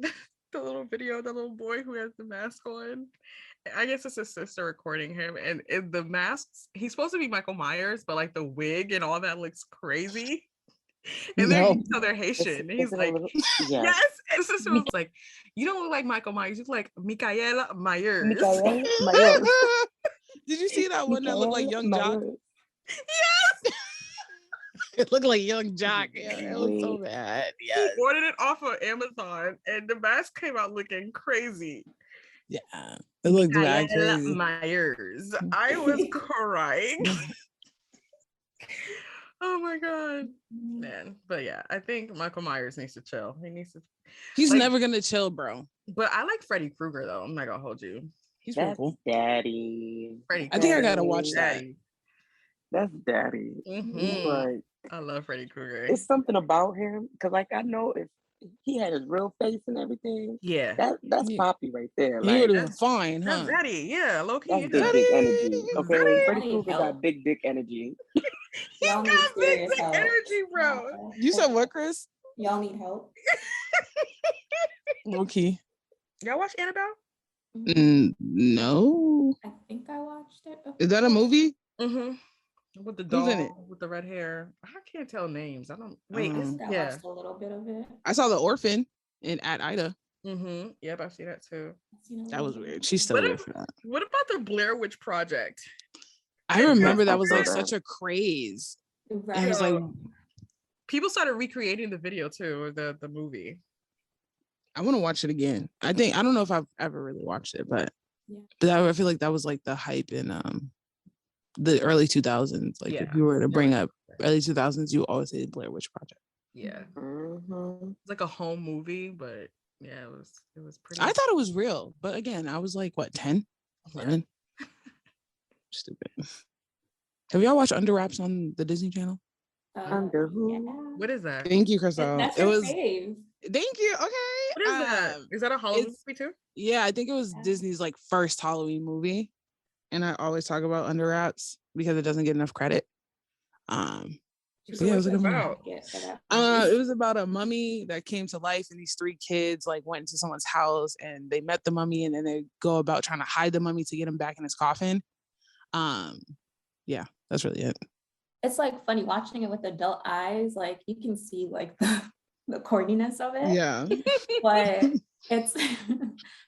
the little video, the little boy who has the mask on? I guess it's his sister recording him, and the masks, he's supposed to be Michael Myers, but like the wig and all that looks crazy. And they're Haitian. And he's like, yes. And his sister was like, you don't look like Michael Myers. You look like Michaela Myers. Did you see that one that looked like Young Jock? Yes. It looked like Young Jock. Yeah, it was so bad. Yeah. He ordered it off of Amazon, and the mask came out looking crazy. Yeah, it looked bad. Michael Myers. I was crying. Oh my god, man. But yeah, I think Michael Myers needs to chill. He needs to. He's never gonna chill, bro. But I like Freddy Krueger though. I'm not gonna hold you. He's pretty cool. Daddy. Freddy I think I gotta watch that. That's Daddy. Mm-hmm. Like, I love Freddy Krueger. It's something about him because, like, I know if he had his real face and everything. Yeah, that's Poppy right there. He would have been fine, huh? That's Daddy. Yeah, low key. That's big dick energy. Okay, Freddy Krueger got big dick energy. Y'all got big dick energy, bro. You said what, Chris? Y'all need help. Low key. Y'all watch Annabelle? No. I think I watched it. Is that a movie? Mm-hmm. With the doll with the red hair. I can't tell names. I don't wait. I watched a little bit of it. I saw The Orphan at Ida. Mm-hmm. Yep, I see that too. That was weird. She's still weird for that. What about the Blair Witch Project? I remember that was like such a craze. Right. And it was like people started recreating the video too, the movie. I want to watch it again. I don't know if I've ever really watched it, but I feel like that was like the hype in the early 2000s. Like if you were to bring up early 2000s, you always say Blair Witch Project. Yeah. It's like a home movie, but yeah, it was pretty. I thought it was real, but again, I was like, what, 10, 11? Stupid. Have y'all watched Under Wraps on the Disney Channel? Under who? Yeah. What is that? Thank you, Crystal. That's it was. fave. Thank you. Okay. What is that? Is that a Halloween movie too? Yeah, I think it was Disney's like first Halloween movie, and I always talk about Under Wraps because it doesn't get enough credit. So yeah, it was about. It was about a mummy that came to life, and these 3 kids like went into someone's house and they met the mummy, and then they go about trying to hide the mummy to get him back in his coffin. Yeah, that's really it. It's like funny watching it with adult eyes. Like you can see like the corniness of it. Yeah,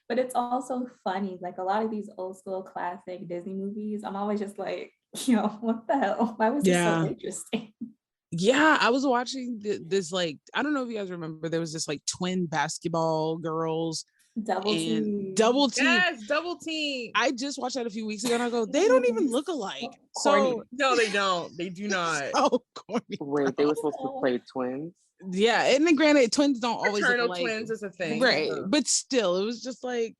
but it's also funny. Like a lot of these old school classic Disney movies, I'm always just like, what the hell? Why was this so interesting? Yeah, I was watching this like, I don't know if you guys remember, there was this like twin basketball girls. Double team. Yes, Double Team. I just watched that a few weeks ago and I go, they don't even look alike. So no, they don't. They do not. Oh, corny. Wait, they were supposed to play twins? Yeah, and then granted, twins don't always look alike. Twins is a thing. Right. But still, it was just like,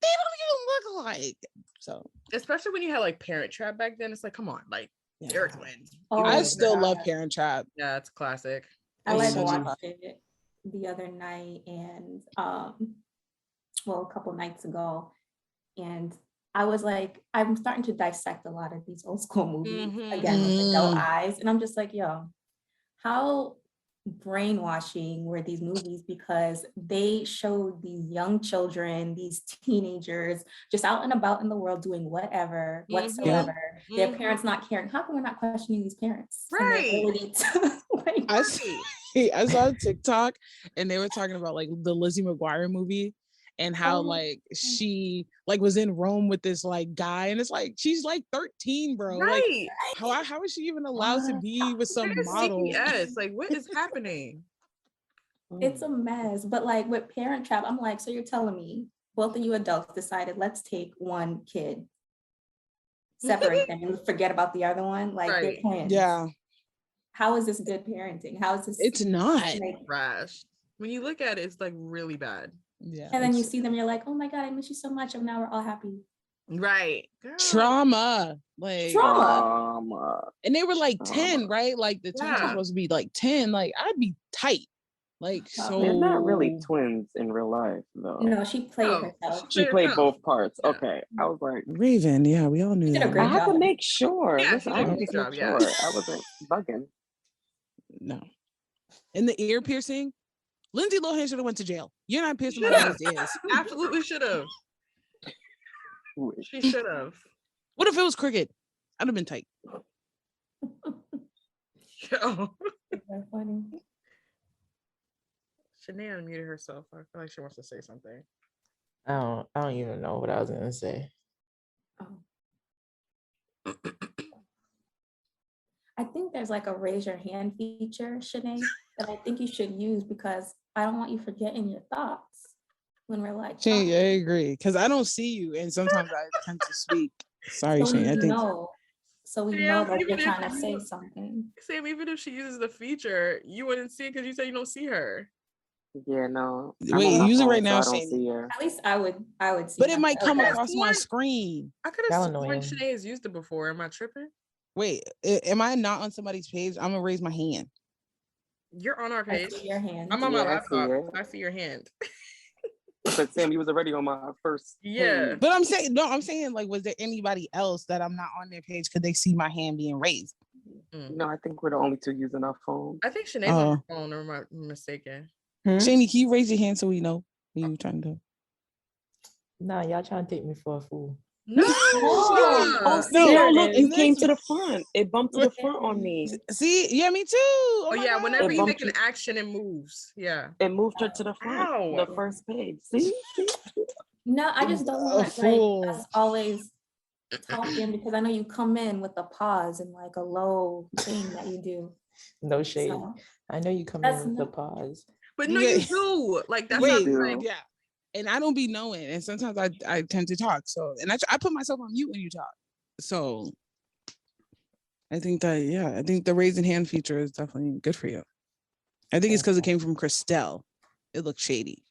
they don't even look alike. So especially when you had like Parent Trap back then, it's like, come on, like they're twins. I still love Parent Trap. Yeah, it's classic. I watched it the other night and a couple nights ago, and I was like, I'm starting to dissect a lot of these old school movies again with adult eyes, and I'm just like, how brainwashing were these movies, because they showed these young children, these teenagers just out and about in the world doing whatever whatsoever, their parents not caring. How come we're not questioning these parents? Right. I saw TikTok and they were talking about like the Lizzie McGuire movie and how like she like was in Rome with this like guy, and it's like she's like 13, bro. Right. Like how is she even allowed to be with some model? Yes, like what is happening? It's a mess. But like with Parent Trap, I'm like, so you're telling me both of you adults decided let's take one kid, separate them, and forget about the other one? Like they're twins. Yeah. How is this good parenting? How is this? It's not. Trash. When you look at it, it's like really bad. Yeah. And then you see them, you're like, oh my God, I miss you so much. And now we're all happy. Right. Girl. Trauma. And they were like 10, right? Like the twins were supposed to be like 10. Like I'd be tight. Like so they're not really twins in real life though. No, she played herself. She played both parts. Okay. I was like, Raven, yeah, we all knew that. I had to make sure. Yeah, Listen, I had to make sure. I wasn't bugging. No. And the ear piercing, Lindsay Lohan should have went to jail. You're not piercing my daughter's ears. Absolutely should have. She should have. What if it was crooked? I'd have been tight. Yo. That's funny. Shanae unmuted herself. I feel like she wants to say something. I don't even know what I was gonna say. I think there's like a raise your hand feature, Shanae, that I think you should use, because I don't want you forgetting your thoughts. when we're like, Shane, I agree. Because I don't see you, and sometimes I tend to speak. Sorry, so Shane. I think so we know that you're trying to say something. Sam, even if she uses the feature, you wouldn't see it because you said you don't see her. Yeah, no. Wait, use it right now, so Shane. At least I would see. But it might come across my screen. I could have sworn Shanae has used it before. Am I tripping? Wait, am I not on somebody's page? I'm gonna raise my hand. You're on our page. I see your hand. I'm on my laptop. I see your hand. But Sam, you was already on my first. Yeah. But I'm saying like, was there anybody else that I'm not on their page? Could they see my hand being raised? No, I think we're the only two using our phone. I think Shanae's on her phone, or am I mistaken? Shani, can you raise your hand so we know what you trying to do? Nah, y'all trying to take me for a fool. No, look, it came to the front. It bumped to the front on me. See, yeah, me too. Oh yeah, God. whenever you make an action, it moves. Yeah, it moved her to the front, the first page. See? No, I just don't want like us always talking because I know you come in with a pause and like a low thing that you do. No shade. So, I know you come in with the pause. But no, you do. Like that's like, yeah. And I don't be knowing, and sometimes I tend to talk. So, and I put myself on mute when you talk. So, I think the raising hand feature is definitely good for you. I think it's because it came from Christelle. It looked shady.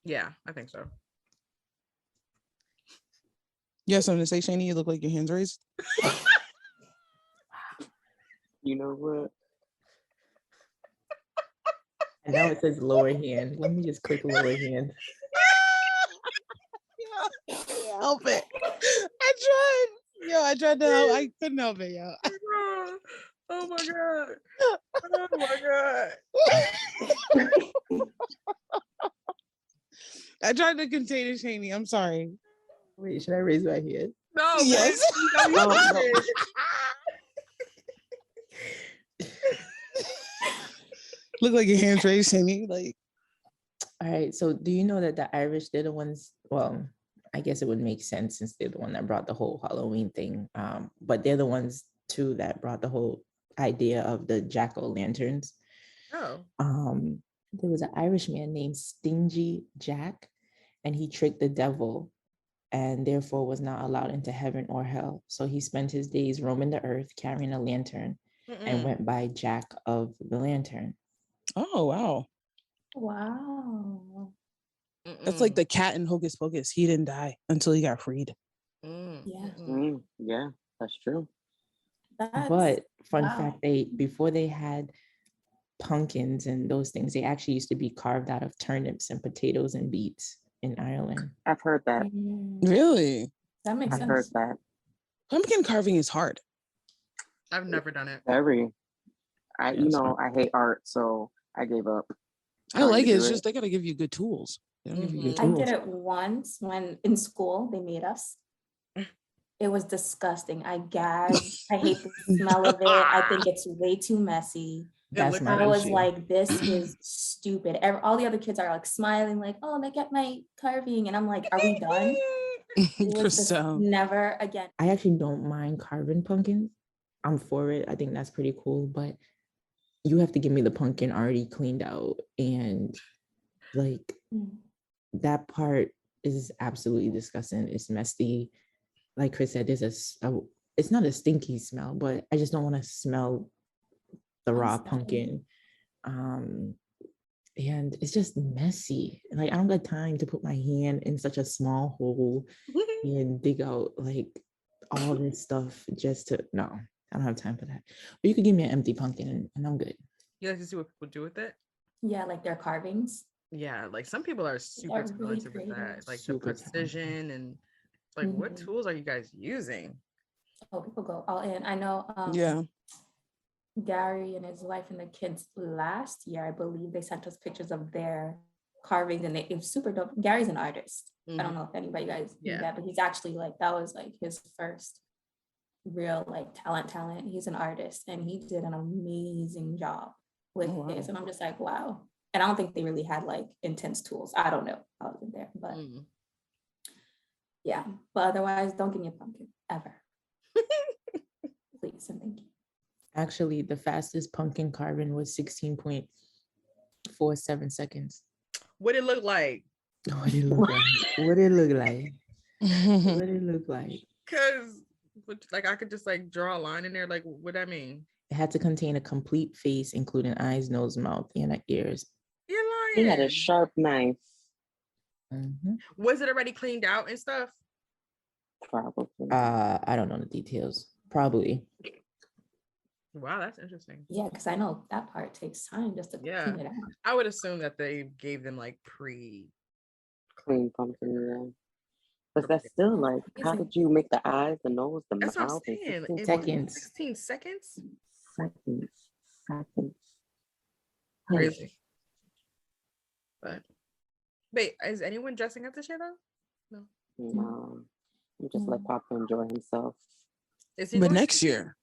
Yeah, I think so. You have something to say, Shani? You look like your hands raised. You know what? And now it says lower hand. Let me just click lower hand. Yeah, help it. I tried to help. I couldn't help it, yo. Oh my god. Oh my god. I tried to contain it, Shani. I'm sorry. Wait, should I raise my hand? No. Yes. Look like your hands raised, Shani. Like. All right. So do you know that the Irish, they're the ones, well, I guess it would make sense since they're the one that brought the whole Halloween thing. But they're the ones too that brought the whole idea of the jack-o'-lanterns. Oh. There was an Irishman named Stingy Jack, and he tricked the devil and therefore was not allowed into heaven or hell. So he spent his days roaming the earth carrying a lantern and went by Jack of the Lantern. Oh, wow. Wow. That's like the cat in Hocus Pocus. He didn't die until he got freed. Yeah, that's true. But fun fact, before they had pumpkins and those things, they actually used to be carved out of turnips and potatoes and beets in Ireland. I've heard that. Really? That makes sense. I've heard that. Pumpkin carving is hard. I've never done it. Very. I hate art, so I gave up. I like it. It's just they gotta give you good tools. I did it once when in school they made us. It was disgusting. I gagged. I hate the smell of it. I think it's way too messy. I was like, this is stupid. All the other kids are like smiling, like, oh, look at my carving. And I'm like, are we done? Never again. I actually don't mind carving pumpkins. I'm for it. I think that's pretty cool. But you have to give me the pumpkin already cleaned out. And like that part is absolutely disgusting. It's messy. Like Chris said, there's it's not a stinky smell, but I just don't want to smell the raw pumpkin. And it's just messy. Like I don't got time to put my hand in such a small hole and dig out like all this stuff just to, no, I don't have time for that. But you could give me an empty pumpkin and I'm good. You like to see what people do with it? Yeah, like their carvings. Yeah, like some people are super talented with that. Like the precision and like what tools are you guys using? Oh, people go all in. I know Gary and his wife and the kids last year, I believe they sent us pictures of their carvings and it was super dope. Gary's an artist. I don't know if anybody guys knew that, but he's actually like, that was like his first real like talent. He's an artist and he did an amazing job with this. And I'm just like, wow. And I don't think they really had like intense tools. I don't know. I wasn't there, but yeah. But otherwise, don't give me a pumpkin ever. Please and thank you. Actually, the fastest pumpkin carving was 16.47 seconds. What did it look like? What it look like? What it look like? What it look like? Because like I could just like draw a line in there. Like, what I mean? It had to contain a complete face, including eyes, nose, mouth, and ears. You're lying. He had a sharp knife. Mm-hmm. Was it already cleaned out and stuff? Probably. I don't know the details. Probably. Wow, that's interesting. Yeah, because I know that part takes time just to clean it out. I would assume that they gave them like clean pumpkin, yeah. But that's still like, how did you make the eyes, the nose, the that's mouth? What I'm saying. In 16 seconds? Seconds. Crazy. But wait, is anyone dressing up this year though? No. I'm just let Papa enjoy himself. Is he but next year?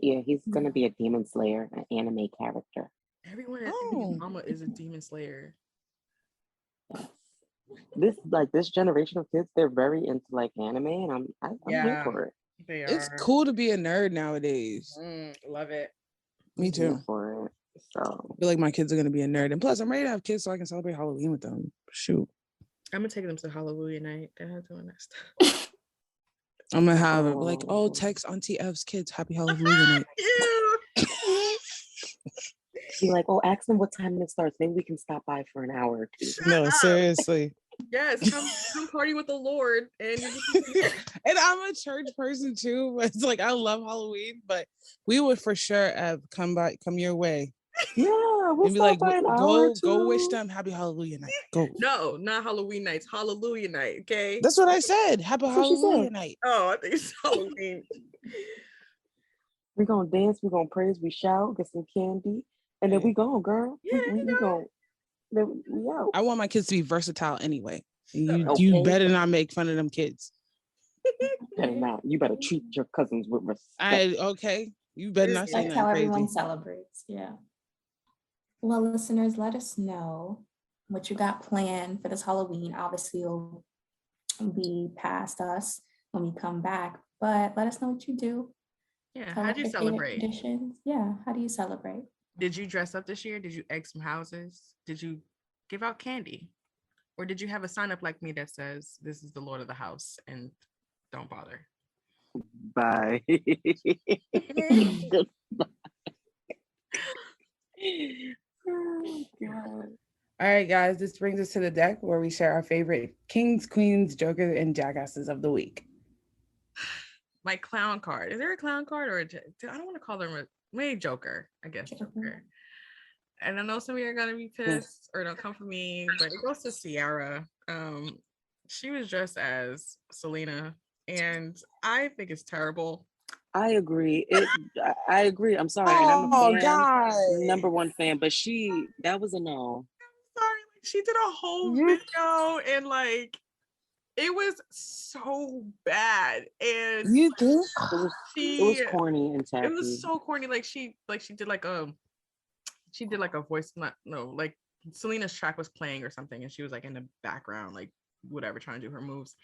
Yeah, he's gonna be a demon slayer, an anime character. Everyone at Baby Mama is a demon slayer. Yes. This generation of kids, they're very into like anime, and I'm here for it. It's cool to be a nerd nowadays. Love it. Me too. I'm for it. So I feel like my kids are gonna be a nerd, and plus, I'm ready to have kids so I can celebrate Halloween with them. Shoot, I'm gonna take them to Halloween night. They're not doing that stuff. I'm gonna have like, text Auntie F's kids happy Halloween night. Be like, ask them what time it starts. Maybe we can stop by for an hour or two. No, seriously. Yes, come party with the Lord, and and I'm a church person too. But it's like I love Halloween, but we would for sure come your way. Yeah, we'll be like, go wish them happy Hallelujah night. Go. No, not Halloween nights. Hallelujah night. Okay. That's what I said. Happy Hallelujah night. Oh, I think it's Halloween. We're gonna dance. We're gonna praise. We shout. Get some candy, and then we go, girl. Yeah, we go. Then we out. I want my kids to be versatile anyway. You better not make fun of them kids. You better treat your cousins with respect. You better not say That's nothing how crazy. everyone celebrates. Yeah. Well, listeners, let us know what you got planned for this Halloween. Obviously, it'll be past us when we come back, but let us know what you do. Yeah, how do you celebrate? Traditions. Yeah, how do you celebrate? Did you dress up this year? Did you egg some houses? Did you give out candy? Or did you have a sign up like me that says, "This is the Lord of the house and don't bother"? Bye. Oh, God. All right, guys, this brings us to the deck where we share our favorite kings, queens, jokers, and jackasses of the week. My clown card. Is there a clown card or I don't want to call them maybe Joker, I guess. Joker. And I know some of you are gonna be pissed or don't come for me, but it goes to Ciara. She was dressed as Selena, and I think it's terrible. I agree. I agree. I'm sorry. And I'm a fan, God. number one fan, but that was a no. I'm sorry. She did a whole video and like it was so bad. And you think it was corny and tacky. It was so corny. Like she did like a voice, like Selena's track was playing or something, and she was like in the background, like whatever, trying to do her moves.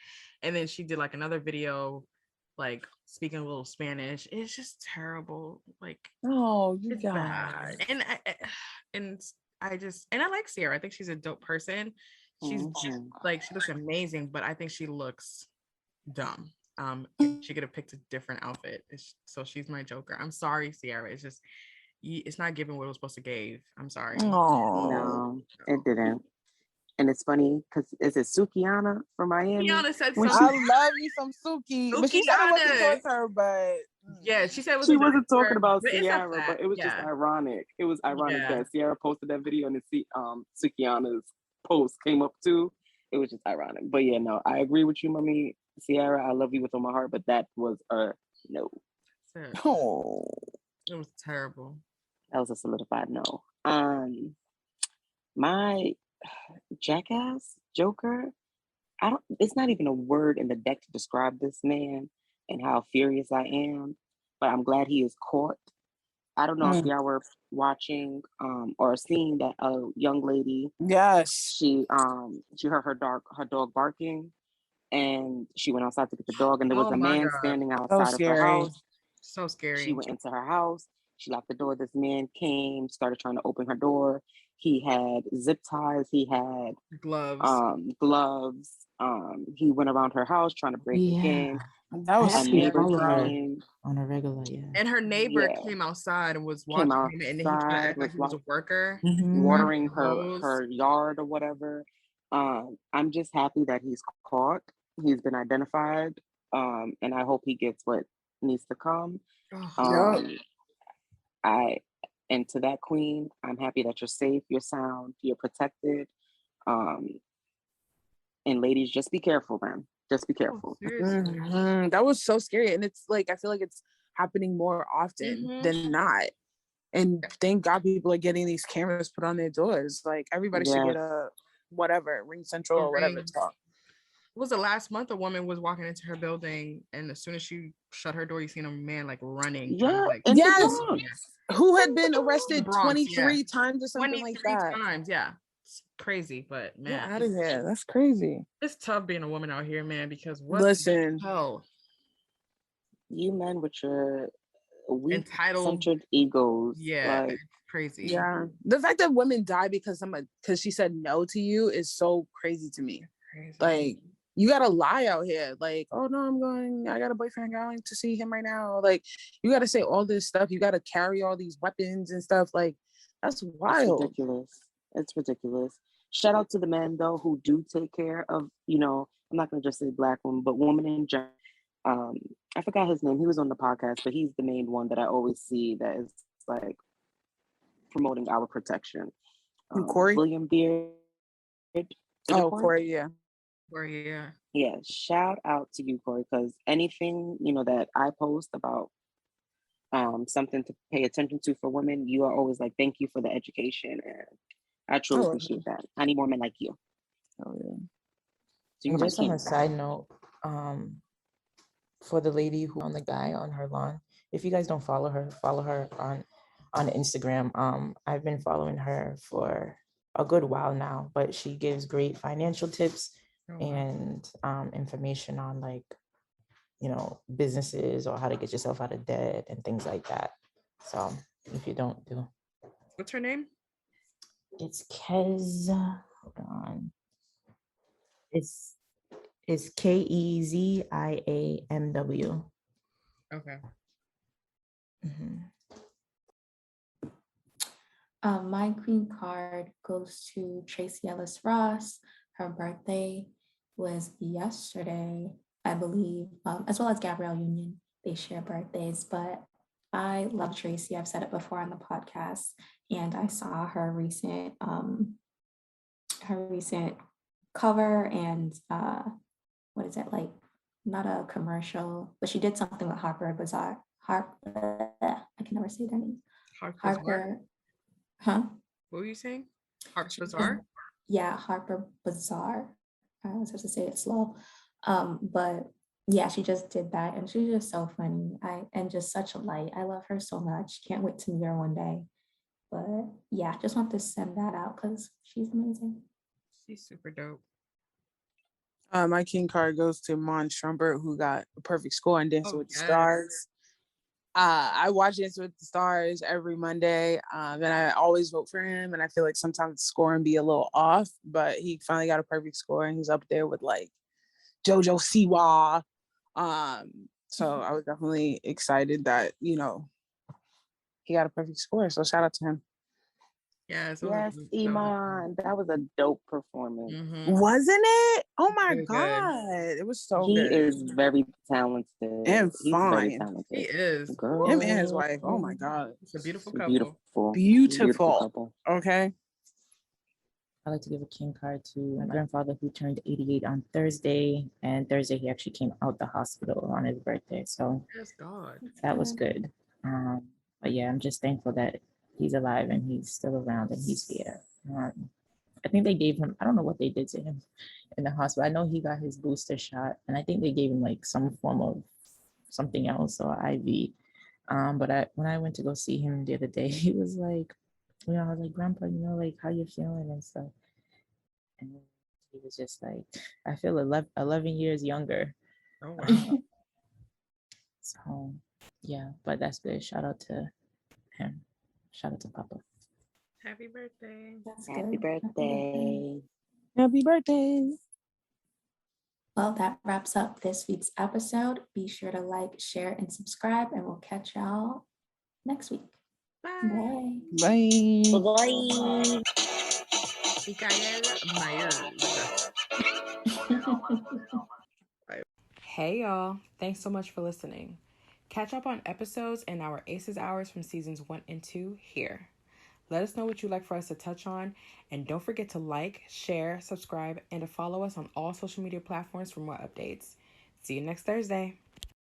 And then she did like another video like speaking a little Spanish. It's just terrible. Like, you guys. And I like Ciara. I think she's a dope person. She's like, she looks amazing, but I think she looks dumb. She could have picked a different outfit. So she's my Joker. I'm sorry, Ciara. It's just it's not giving what it was supposed to give. I'm sorry. No, it didn't. And it's funny because is it Sukihana from Miami? Sukihana said something. I love you some Suki. But she said it wasn't towards her, but yeah, she said she wasn't talking about Ciara, but it was just ironic. It was ironic that Ciara posted that video and Sukihana's post came up too. It was just ironic. But yeah, no, I agree with you, mommy. Ciara, I love you with all my heart, but that was a no. Oh, it was terrible. That was a solidified no. My jackass Joker, it's not even a word in the deck to describe this man and how furious I am, but I'm glad he is caught. I don't know if y'all were watching or seeing that young lady. Yes. She heard her dog barking, and she went outside to get the dog, and there was a man standing outside of her house. So scary. She went into her house. She locked the door. This man came, started trying to open her door. He had zip ties. He had gloves. He went around her house trying to break in. That was a neighbor came on a regular, and her neighbor came outside and was watching him, and then he tried to act like he was a worker, watering her yard or whatever. I'm just happy that he's caught. He's been identified, and I hope he gets what needs to come. And to that queen, I'm happy that you're safe, you're sound, you're protected. And ladies, just be careful, man. Just be careful. That was so scary. And it's like, I feel like it's happening more often than not. And thank God people are getting these cameras put on their doors. Like everybody should get a whatever, Ring Central or whatever it's called. It was the last month a woman was walking into her building, and as soon as she shut her door, you seen a man like running. Who had been arrested 23 times or something like that. 23 times, it's crazy, but man, get out of here. That's crazy. It's tough being a woman out here, man, because listen, hell, you men with your weak, entitled centered egos, like, crazy. Yeah, the fact that women die because she said no to you is so crazy to me. Like, you gotta lie out here, like, oh no, I got a boyfriend, going to see him right now. Like, you gotta say all this stuff, you gotta carry all these weapons and stuff. Like, that's wild. It's ridiculous. Shout out to the men though who do take care of, I'm not gonna just say black women, but women in general. I forgot his name. He was on the podcast, but he's the main one that I always see that is like promoting our protection. Corey? William Beard. Corey, yeah. Yeah, shout out to you, Corey, because anything, that I post about something to pay attention to for women, you are always like, thank you for the education. And I truly appreciate that. I need more men like you. Oh, yeah. So just on a side note, for the lady who on the guy on her lawn, if you guys don't follow her on Instagram. I've been following her for a good while now, but she gives great financial tips and information on, like, businesses or how to get yourself out of debt and things like that. So if you don't do. What's her name? It's Kez. Hold on. It's KEZIAMW. Okay. My queen card goes to Tracy Ellis Ross. Her birthday was yesterday, I believe, as well as Gabrielle Union. They share birthdays, but I love Tracy. I've said it before on the podcast, and I saw her recent cover and what is it, like, not a commercial, but she did something with Harper Bazaar. I can never say their name. Harper. Huh? What were you saying? Harper Bazaar? Yeah, Harper Bazaar. I was supposed to say it slow. But yeah, she just did that, and she's just so funny. And just such a light. I love her so much. Can't wait to meet her one day. But yeah, just want to send that out because she's amazing. She's super dope. My king card goes to Mon Strumbert, who got a perfect score on Dancing with the Stars. I watch Dancing with the Stars every Monday, and I always vote for him. And I feel like sometimes the scoring be a little off, but he finally got a perfect score, and he's up there with like JoJo Siwa. So I was definitely excited that he got a perfect score. So shout out to him. Yes, Iman. That was a dope performance. Wasn't it? Oh my God. It was so good. He is very talented. And He's fine. very talented. He is. Girl. Him and his wife. Oh my God. It's a beautiful couple. Beautiful couple. Okay. I'd like to give a king card to my grandfather, who turned 88 on Thursday. And Thursday, he actually came out the hospital on his birthday. So that was good. But yeah, I'm just thankful that he's alive and he's still around and he's here. I think they gave him, I don't know what they did to him in the hospital. I know he got his booster shot, and I think they gave him like some form of something else or IV. But when I went to go see him the other day, he was like, I was like, Grandpa, like, how you feeling and stuff. And he was just like, I feel 11 years younger. Oh, wow. So yeah, but that's good. Shout out to him. Shout out to Papa. Happy birthday. Happy birthday. Happy birthday. Well, that wraps up this week's episode. Be sure to like, share, and subscribe, and we'll catch y'all next week. Bye. Bye. Bye. Mikael Myers. Hey y'all, thanks so much for listening. Catch up on episodes and our Aces Hours from seasons 1 and 2 here. Let us know what you'd like for us to touch on, and don't forget to like, share, subscribe, and to follow us on all social media platforms for more updates. See you next Thursday.